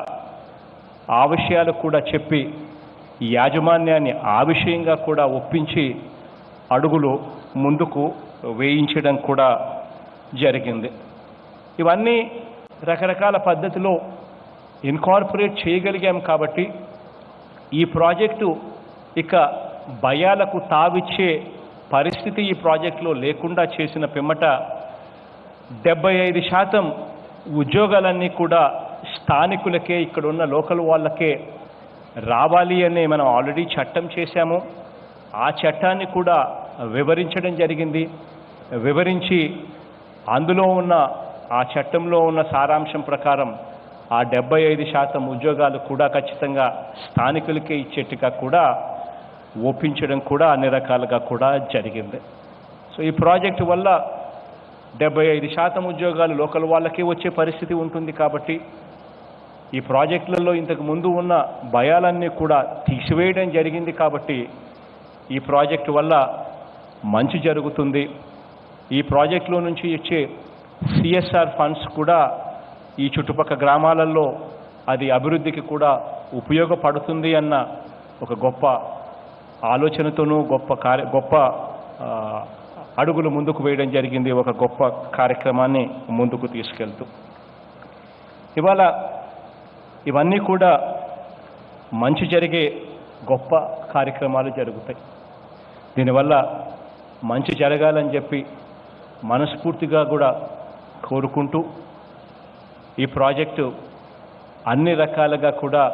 ఆ విషయాలు కూడా చెప్పి యాజమాన్యాన్ని ఆ విషయంగా కూడా ఒప్పించి అడుగులు ముందుకు వేయించడం కూడా జరిగింది. ఇవన్నీ రకరకాల పద్ధతిలో ఇన్కార్పొరేట్ చేయగలిగాం కాబట్టి ఈ ప్రాజెక్టు ఇక భయాలకు తావిచ్చే పరిస్థితి ఈ ప్రాజెక్టులో లేకుండా చేసిన పిమ్మట 75% ఉద్యోగాలన్నీ కూడా స్థానికులకే, ఇక్కడ ఉన్న లోకల్ వాళ్ళకే రావాలి అని మనం ఆల్రెడీ చట్టం చేశాము. ఆ చట్టాన్ని కూడా వివరించడం జరిగింది. వివరించి అందులో ఉన్న ఆ చట్టంలో ఉన్న సారాంశం ప్రకారం ఆ 75% ఉద్యోగాలు కూడా ఖచ్చితంగా స్థానికులకే ఇచ్చేట్టుగా కూడా ఒప్పించడం కూడా అన్ని రకాలుగా కూడా జరిగింది. సో ఈ ప్రాజెక్టు వల్ల 75% ఉద్యోగాలు లోకల్ వాళ్ళకే వచ్చే పరిస్థితి ఉంటుంది కాబట్టి ఈ ప్రాజెక్టులలో ఇంతకు ముందు ఉన్న భయాలన్నీ కూడా తీసివేయడం జరిగింది కాబట్టి ఈ ప్రాజెక్టు వల్ల మంచి జరుగుతుంది. ఈ ప్రాజెక్టులో నుంచి ఇచ్చే సిఎస్ఆర్ ఫండ్స్ కూడా ఈ చుట్టుపక్కల గ్రామాలలో అది అభివృద్ధికి కూడా ఉపయోగపడుతుంది అన్న ఒక గొప్ప ఆలోచనతోనూ గొప్ప అడుగులు ముందుకు వేయడం జరిగింది. ఒక గొప్ప కార్యక్రమాన్ని ముందుకు తీసుకెళ్తూ ఇవాళ ఇవన్నీ కూడా మంచి జరిగే గొప్ప కార్యక్రమాలు జరుగుతాయి. దీనివల్ల మంచి జరగాలని చెప్పి మనస్ఫూర్తిగా కూడా కోరుకుంటూ ఈ ప్రాజెక్టు అన్ని రకాలుగా కూడా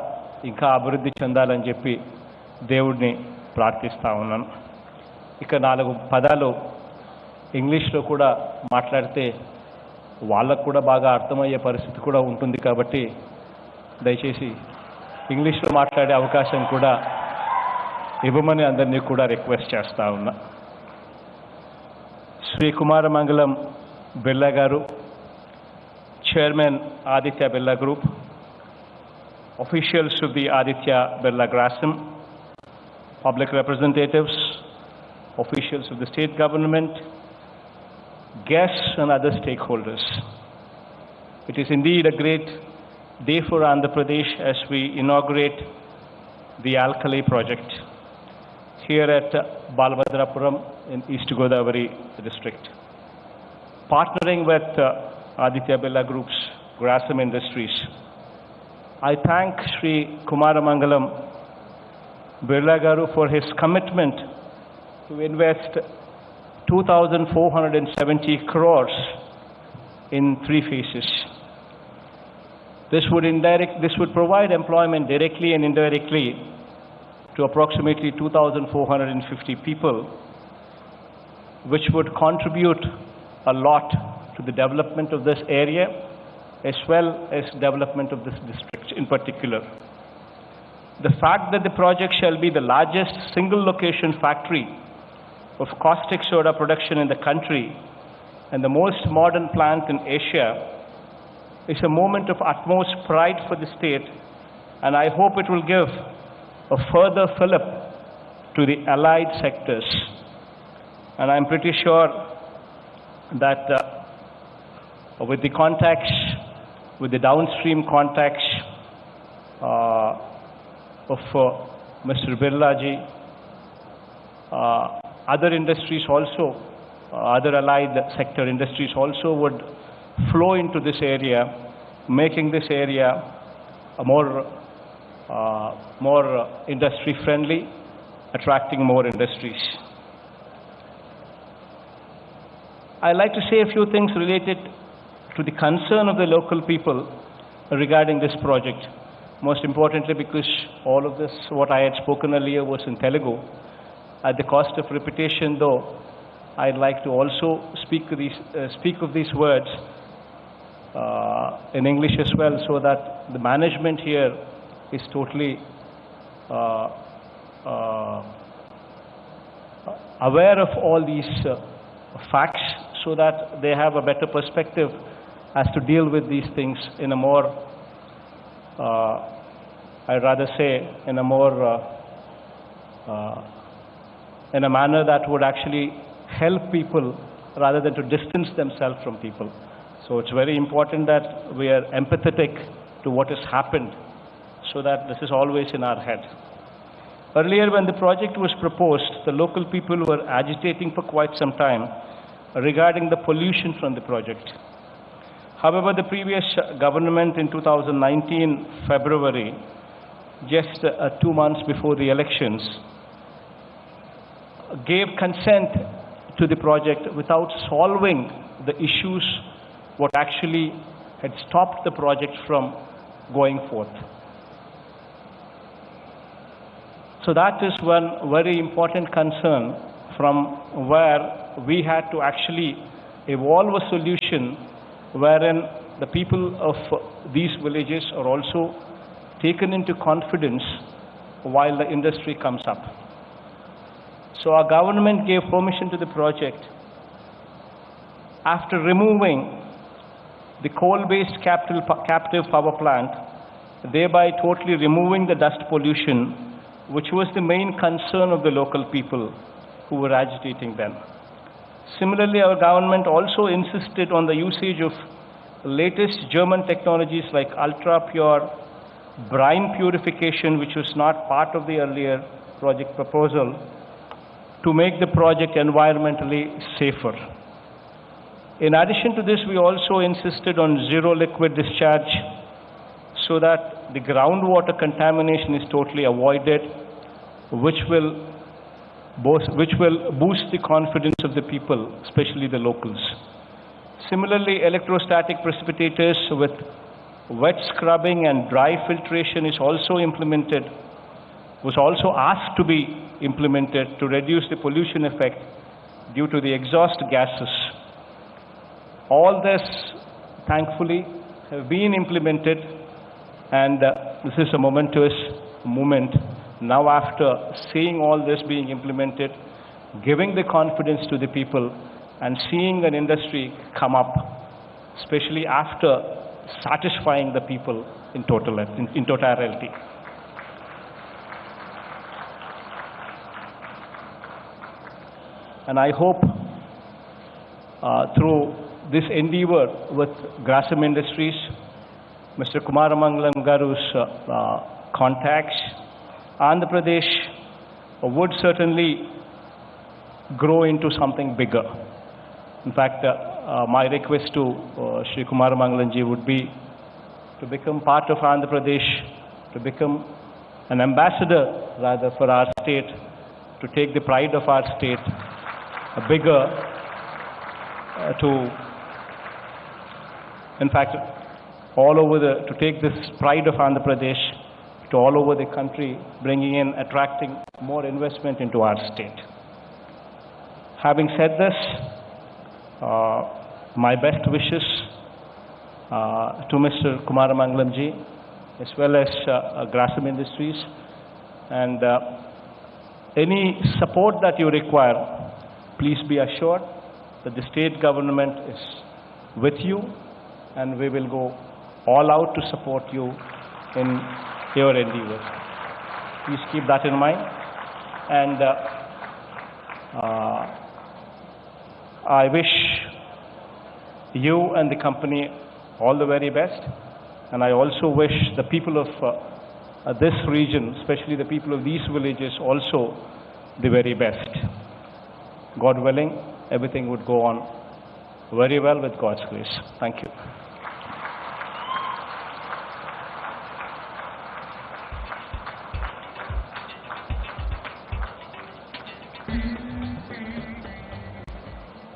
ఇంకా అభివృద్ధి చెందాలని చెప్పి దేవుడిని ప్రార్థిస్తూ ఉన్నాను. ఇక 4 పదాలు ఇంగ్లీష్లో కూడా మాట్లాడితే వాళ్ళకు కూడా బాగా అర్థమయ్యే పరిస్థితి కూడా ఉంటుంది కాబట్టి దయచేసి ఇంగ్లీష్లో మాట్లాడే అవకాశం కూడా ఇవ్వమని అందరినీ కూడా రిక్వెస్ట్ చేస్తూ ఉన్నా. శ్రీ కుమారమంగళం బిర్లా గారు, chairman Aditya Birla group, officials of the Aditya Birla Grasim, public representatives, officials of the state government, guests and other stakeholders. It is indeed a great day for Andhra Pradesh as we inaugurate the Alkali project here at Balabhadra in East Godavari district. Partnering with Aditya Birla Group's Grasim Industries, I thank Sri Kumaramangalam Birla Garu for his commitment to invest 2,470 crores in 3 phases. This would provide employment directly and indirectly to approximately 2,450 people, which would contribute a lot to the development of this area as well as development of this district in particular. The fact that the project shall be the largest single location factory of caustic soda production in the country and the most modern plant in Asia is a moment of utmost pride for the state, and I hope it will give a further fillip to the allied sectors. And I'm pretty sure that with the contacts, with the downstream contacts of Mr. Birlaji, other industries also, other allied sector industries also would flow into this area, making this area a more industry friendly, attracting more industries. I'd like to say a few things related to the concern of the local people regarding this project. Most importantly, because all of this, what I had spoken earlier, was in Telugu. At the cost of repetition, though, I'd like to also speak of these words in English as well, so that the management here is totally aware of all these facts, so that they have a better perspective as to deal with these things in a more, I'd rather say, in a more, in a manner that would actually help people rather than to distance themselves from people. So it's very important that we are empathetic to what has happened, so that this is always in our head. Earlier, when the project was proposed, the local people were agitating for quite some time regarding the pollution from the project. However, the previous government in 2019, February, just 2 months before the elections, gave consent to the project without solving the issues what actually had stopped the project from going forth. So that is one very important concern from where we had to actually evolve a solution wherein the people of these villages are also taken into confidence while the industry comes up. So our government gave permission to the project after removing the coal-based captive power plant, thereby totally removing the dust pollution, which was the main concern of the local people who were agitating then. Similarly, our government also insisted on the usage of latest German technologies like ultra-pure brine purification, which was not part of the earlier project proposal, to make the project environmentally safer. In addition to this, we also insisted on zero liquid discharge, so that the groundwater contamination is totally avoided, which will boost the confidence of the people, especially the locals. Similarly, electrostatic precipitators with wet scrubbing and dry filtration is also implemented, was also asked to be implemented to reduce the pollution effect due to the exhaust gases. All this, thankfully, have been implemented, and this is a momentous moment. Now, after seeing all this being implemented, giving the confidence to the people, and seeing an industry come up, especially after satisfying the people in totality. And I hope through this endeavor with Grasim Industries, Mr. Kumaramangalam Garu's contacts, Andhra Pradesh would certainly grow into something bigger. In fact, my request to Shri Kumaramangalam would be to become part of Andhra Pradesh, to become an ambassador rather for our state, to take the pride of our state bigger, to take this pride of Andhra Pradesh to all over the country, bringing in, attracting more investment into our state. Having said this, my best wishes to Mr. Kumaramangalam ji, as well as Grasim Industries, and any support that you require, please be assured that the state government is with you, and we will go all out to support you in your endeavors. Please keep that in mind. And I wish you and the company all the very best. And I also wish the people of this region, especially the people of these villages, also the very best. God willing, everything would go on very well with God's grace. Thank you.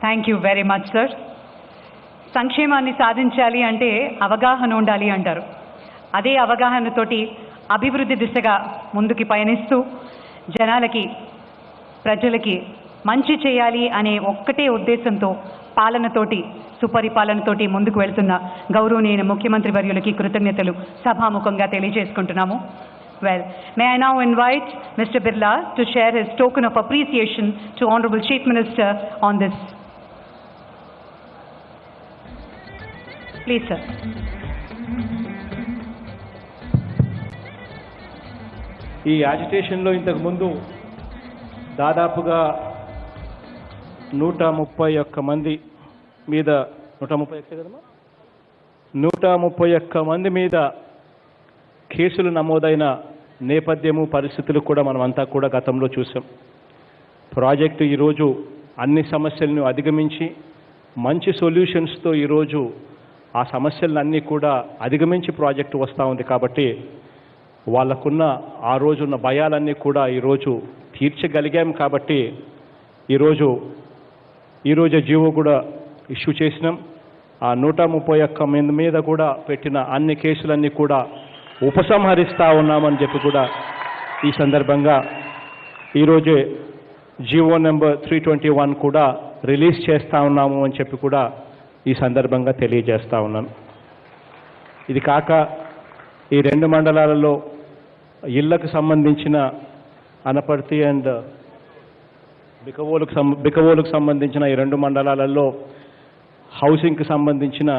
Thank you very much sir. సంక్షేమాన్ని సాధించాలి అంటే అవగాహన ఉండాలి అంటారు. అదే అవగాహనతోటి అభివృద్ధి దిశగా ముందుకి పయనిస్తూ జనాలకి, ప్రజలకి మంచి చేయాలి అనే ఒక్కటే ఉద్దేశంతో పాలనతోటి, సుపరిపాలనతోటి ముందుకు వెళ్తున్న గౌరవనీయ ముఖ్యమంత్రి వర్యులకి కృతజ్ఞతలు సభాముఖంగా తెలియజేసుకుంటున్నాము. Well, may I now invite Mr. Birla to share his token of appreciation to Honorable Chief Minister on this. Please, sir. ఈ యాజిటేషన్లో ఇంతకుముందు దాదాపుగా 131 మంది మీద 131 మంది మీద కేసులు నమోదైన నేపథ్యము, పరిస్థితులు కూడా మనమంతా కూడా గతంలో చూసాం. ప్రాజెక్టు ఈరోజు అన్ని సమస్యలను అధిగమించి మంచి సొల్యూషన్స్తో ఈరోజు ఆ సమస్యలన్నీ కూడా అధిగమించి ప్రాజెక్టు వస్తూ ఉంది. కాబట్టి వాళ్ళకున్న ఆ రోజున్న భయాలన్నీ కూడా ఈరోజు తీర్చగలిగాం. కాబట్టి ఈరోజు జీవో కూడా ఇష్యూ చేసినాం. ఆ 131 మంది మీద కూడా పెట్టిన అన్ని కేసులన్నీ కూడా ఉపసంహరిస్తూ ఉన్నామని చెప్పి కూడా ఈ సందర్భంగా ఈరోజే జీవో నెంబర్ 321 కూడా రిలీజ్ చేస్తూ ఉన్నాము అని చెప్పి కూడా ఈ సందర్భంగా తెలియజేస్తూ ఉన్నాను. ఇది కాక ఈ 2 మండలాలలో ఇళ్లకు సంబంధించిన అనపర్తి అండ్ బికవోలుకు సంబంధించిన ఈ 2 మండలాలలో హౌసింగ్కి సంబంధించిన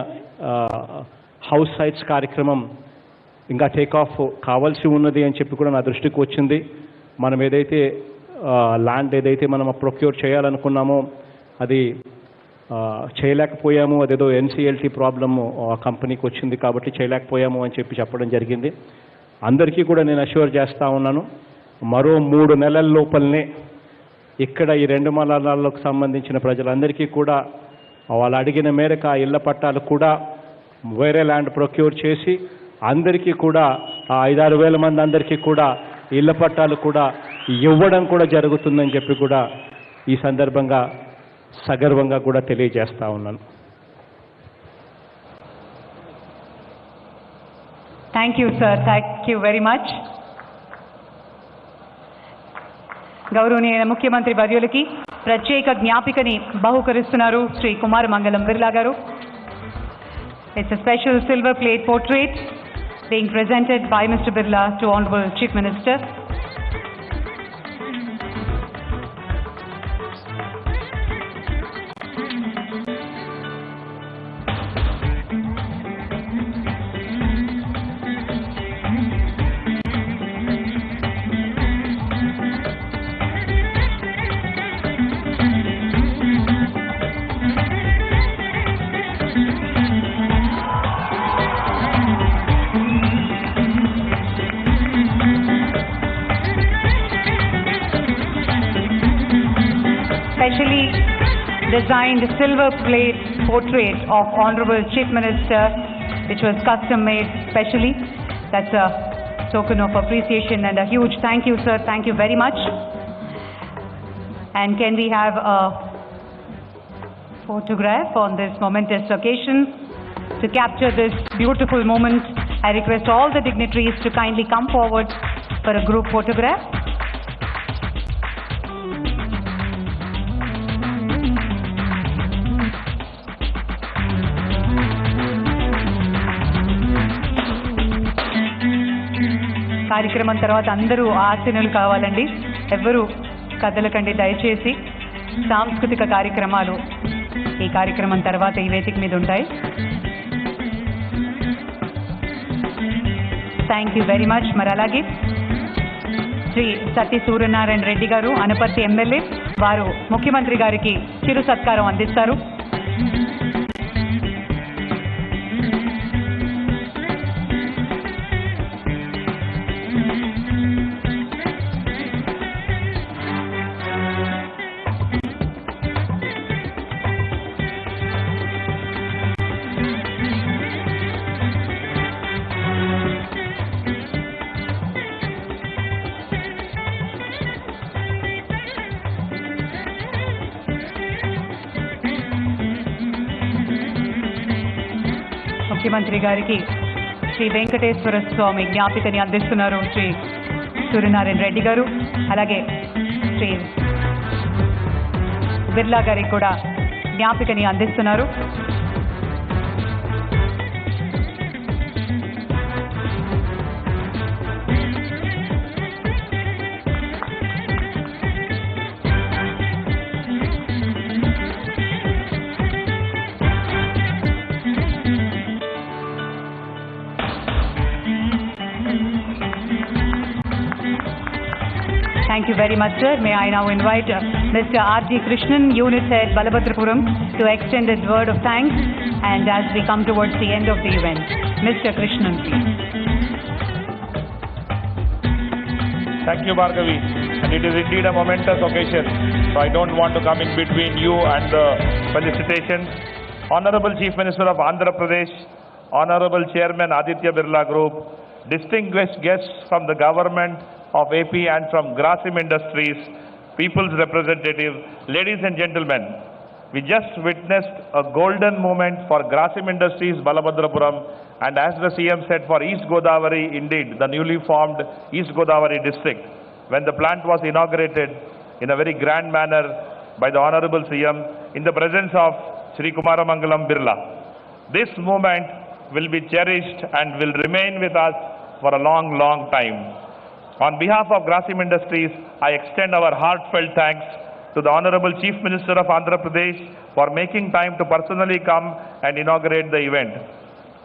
హౌస్ సైట్స్ కార్యక్రమం ఇంకా టేక్ ఆఫ్ కావాల్సి ఉన్నది అని చెప్పి కూడా నా దృష్టికి వచ్చింది. మనం ఏదైతే ల్యాండ్ ఏదైతే మనం ప్రొక్యూర్ చేయాలనుకున్నామో అది చేయలేకపోయాము. అదేదో ఎన్సీఎల్టీ ప్రాబ్లమ్ ఆ కంపెనీకి వచ్చింది కాబట్టి చేయలేకపోయాము అని చెప్పడం జరిగింది. అందరికీ కూడా నేను అష్యూర్ చేస్తూ ఉన్నాను, మరో 3 నెలల లోపలనే ఇక్కడ ఈ 2 మండలాలకు సంబంధించిన ప్రజలందరికీ కూడా వాళ్ళు అడిగిన మేరకు ఆ ఇళ్ల పట్టాలు కూడా వేరే ల్యాండ్ ప్రొక్యూర్ చేసి అందరికీ కూడా ఆ 5-6 వేల మంది అందరికీ కూడా ఇళ్ల పట్టాలు కూడా ఇవ్వడం కూడా జరుగుతుందని చెప్పి కూడా ఈ సందర్భంగా సగర్వంగా కూడా తెలియజేస్తా ఉన్నాను. Thank you sir, thank you very much. గౌరవనీయ ముఖ్యమంత్రి వర్యులకి ప్రత్యేక జ్ఞాపికని బహుకరిస్తున్నారు శ్రీ కుమార్ మంగళం బిర్లా గారు. It's a special silver plate portrait being presented by Mr. Birla to Honorable Chief Minister. Specially designed silver plate portrait of Honorable Chief Minister, which was custom made specially. That's a token of appreciation and a huge thank you, sir. Thank you very much. And can we have a photograph on this momentous occasion? To capture this beautiful moment, I request all the dignitaries to kindly come forward for a group photograph. కార్యక్రమం తర్వాత అందరూ ఆశీనులు కావాలండి, ఎవ్వరూ కదలకండి దయచేసి. సాంస్కృతిక కార్యక్రమాలు ఈ కార్యక్రమం తర్వాత ఈ వేదిక మీద ఉంటాయి. Thank you very much. మరి అలాగే శ్రీ సత్య సూర్యనారాయణ రెడ్డి గారు, అనపర్తి ఎమ్మెల్యే, వారు ముఖ్యమంత్రి గారికి చిరు సత్కారం అందిస్తారు. ముఖ్యమంత్రి గారికి శ్రీ వెంకటేశ్వర స్వామి జ్ఞాపికని అందిస్తున్నారు శ్రీ సూర్యనారాయణ రెడ్డి గారు. అలాగే శ్రీ బిర్లా గారికి కూడా జ్ఞాపికని అందిస్తున్నారు. Thank you very much, sir. May I now invite Mr. R.G. Krishnan, Unit Head, Balabhadrapuram, to extend his word of thanks. And as we come towards the end of the event, Mr. Krishnan, please. Thank you, Bhargavi. And it is indeed a momentous occasion. So I don't want to come in between you and the felicitations. Honorable Chief Minister of Andhra Pradesh, Honorable Chairman Aditya Birla Group, distinguished guests from the government of AP and from Grasim Industries, people's representative, ladies and gentlemen, we just witnessed a golden moment for Grasim Industries, Balabhadrapuram, and as the CM said, for East Godavari, indeed, the newly formed East Godavari district, when the plant was inaugurated in a very grand manner by the Honorable CM in the presence of Shri Kumaramangalam Birla. This moment will be cherished and will remain with us for a long, long time. On behalf of Grasim Industries, I extend our heartfelt thanks to the Honorable Chief Minister of Andhra Pradesh for making time to personally come and inaugurate the event.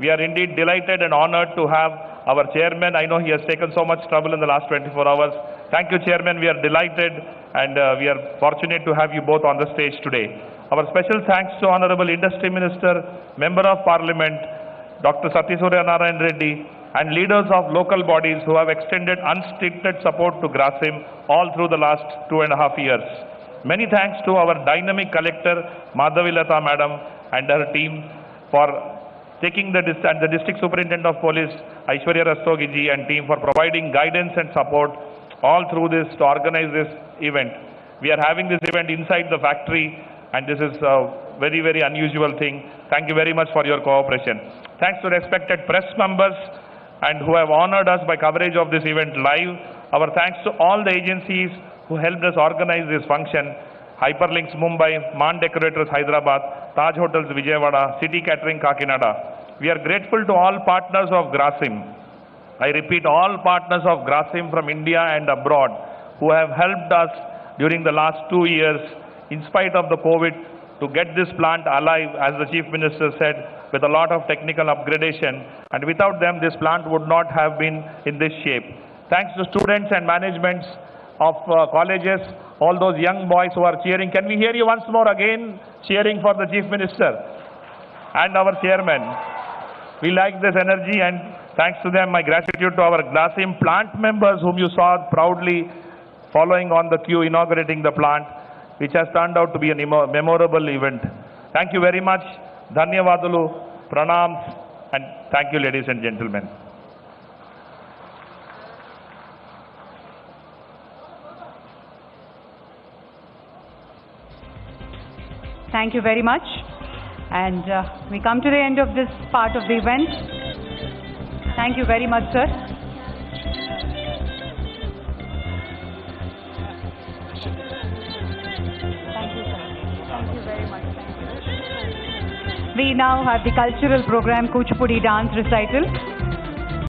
We are indeed delighted and honored to have our chairman. I know he has taken so much trouble in the last 24 hours. Thank you, Chairman. We are delighted and we are fortunate to have you both on the stage today. Our special thanks to Honorable Industry Minister, Member of Parliament, Dr. Surya Reddy, and leaders of local bodies who have extended unstinted support to Grasim all through the last 2.5 years. Many thanks to our dynamic collector, Madhavilata Madam, and her team for taking the District Superintendent of Police, Aishwarya Rastogiji, and team for providing guidance and support all through this to organize this event. We are having this event inside the factory, and this is a very, very unusual thing. Thank you very much for your cooperation. Thanks to respected press members and who have honored us by coverage of this event live. Our thanks to all the agencies who helped us organize this function. Hyperlinks Mumbai, Maan Decorators Hyderabad, Taj Hotels Vijayawada, City Catering Kakinada. We are grateful to all partners of Grasim. I repeat, all partners of Grasim from India and abroad who have helped us during the last 2 years in spite of the COVID to get this plant alive, as the Chief Minister said, with a lot of technical upgradation, and without them this plant would not have been in this shape. Thanks to students and managements of colleges, all those young boys who are cheering. Can we hear you once more again, cheering for the Chief Minister and our Chairman? We like this energy, and thanks to them, my gratitude to our Grasim plant members whom you saw proudly following on the queue inaugurating the plant, which has turned out to be a memorable event. Thank you very much. Dhanyavadalu, pranams, and thank you, ladies and gentlemen. Thank you very much. And we come to the end of this part of the event. Thank you very much, sir. We now have the cultural program Kuchipudi Dance Recital.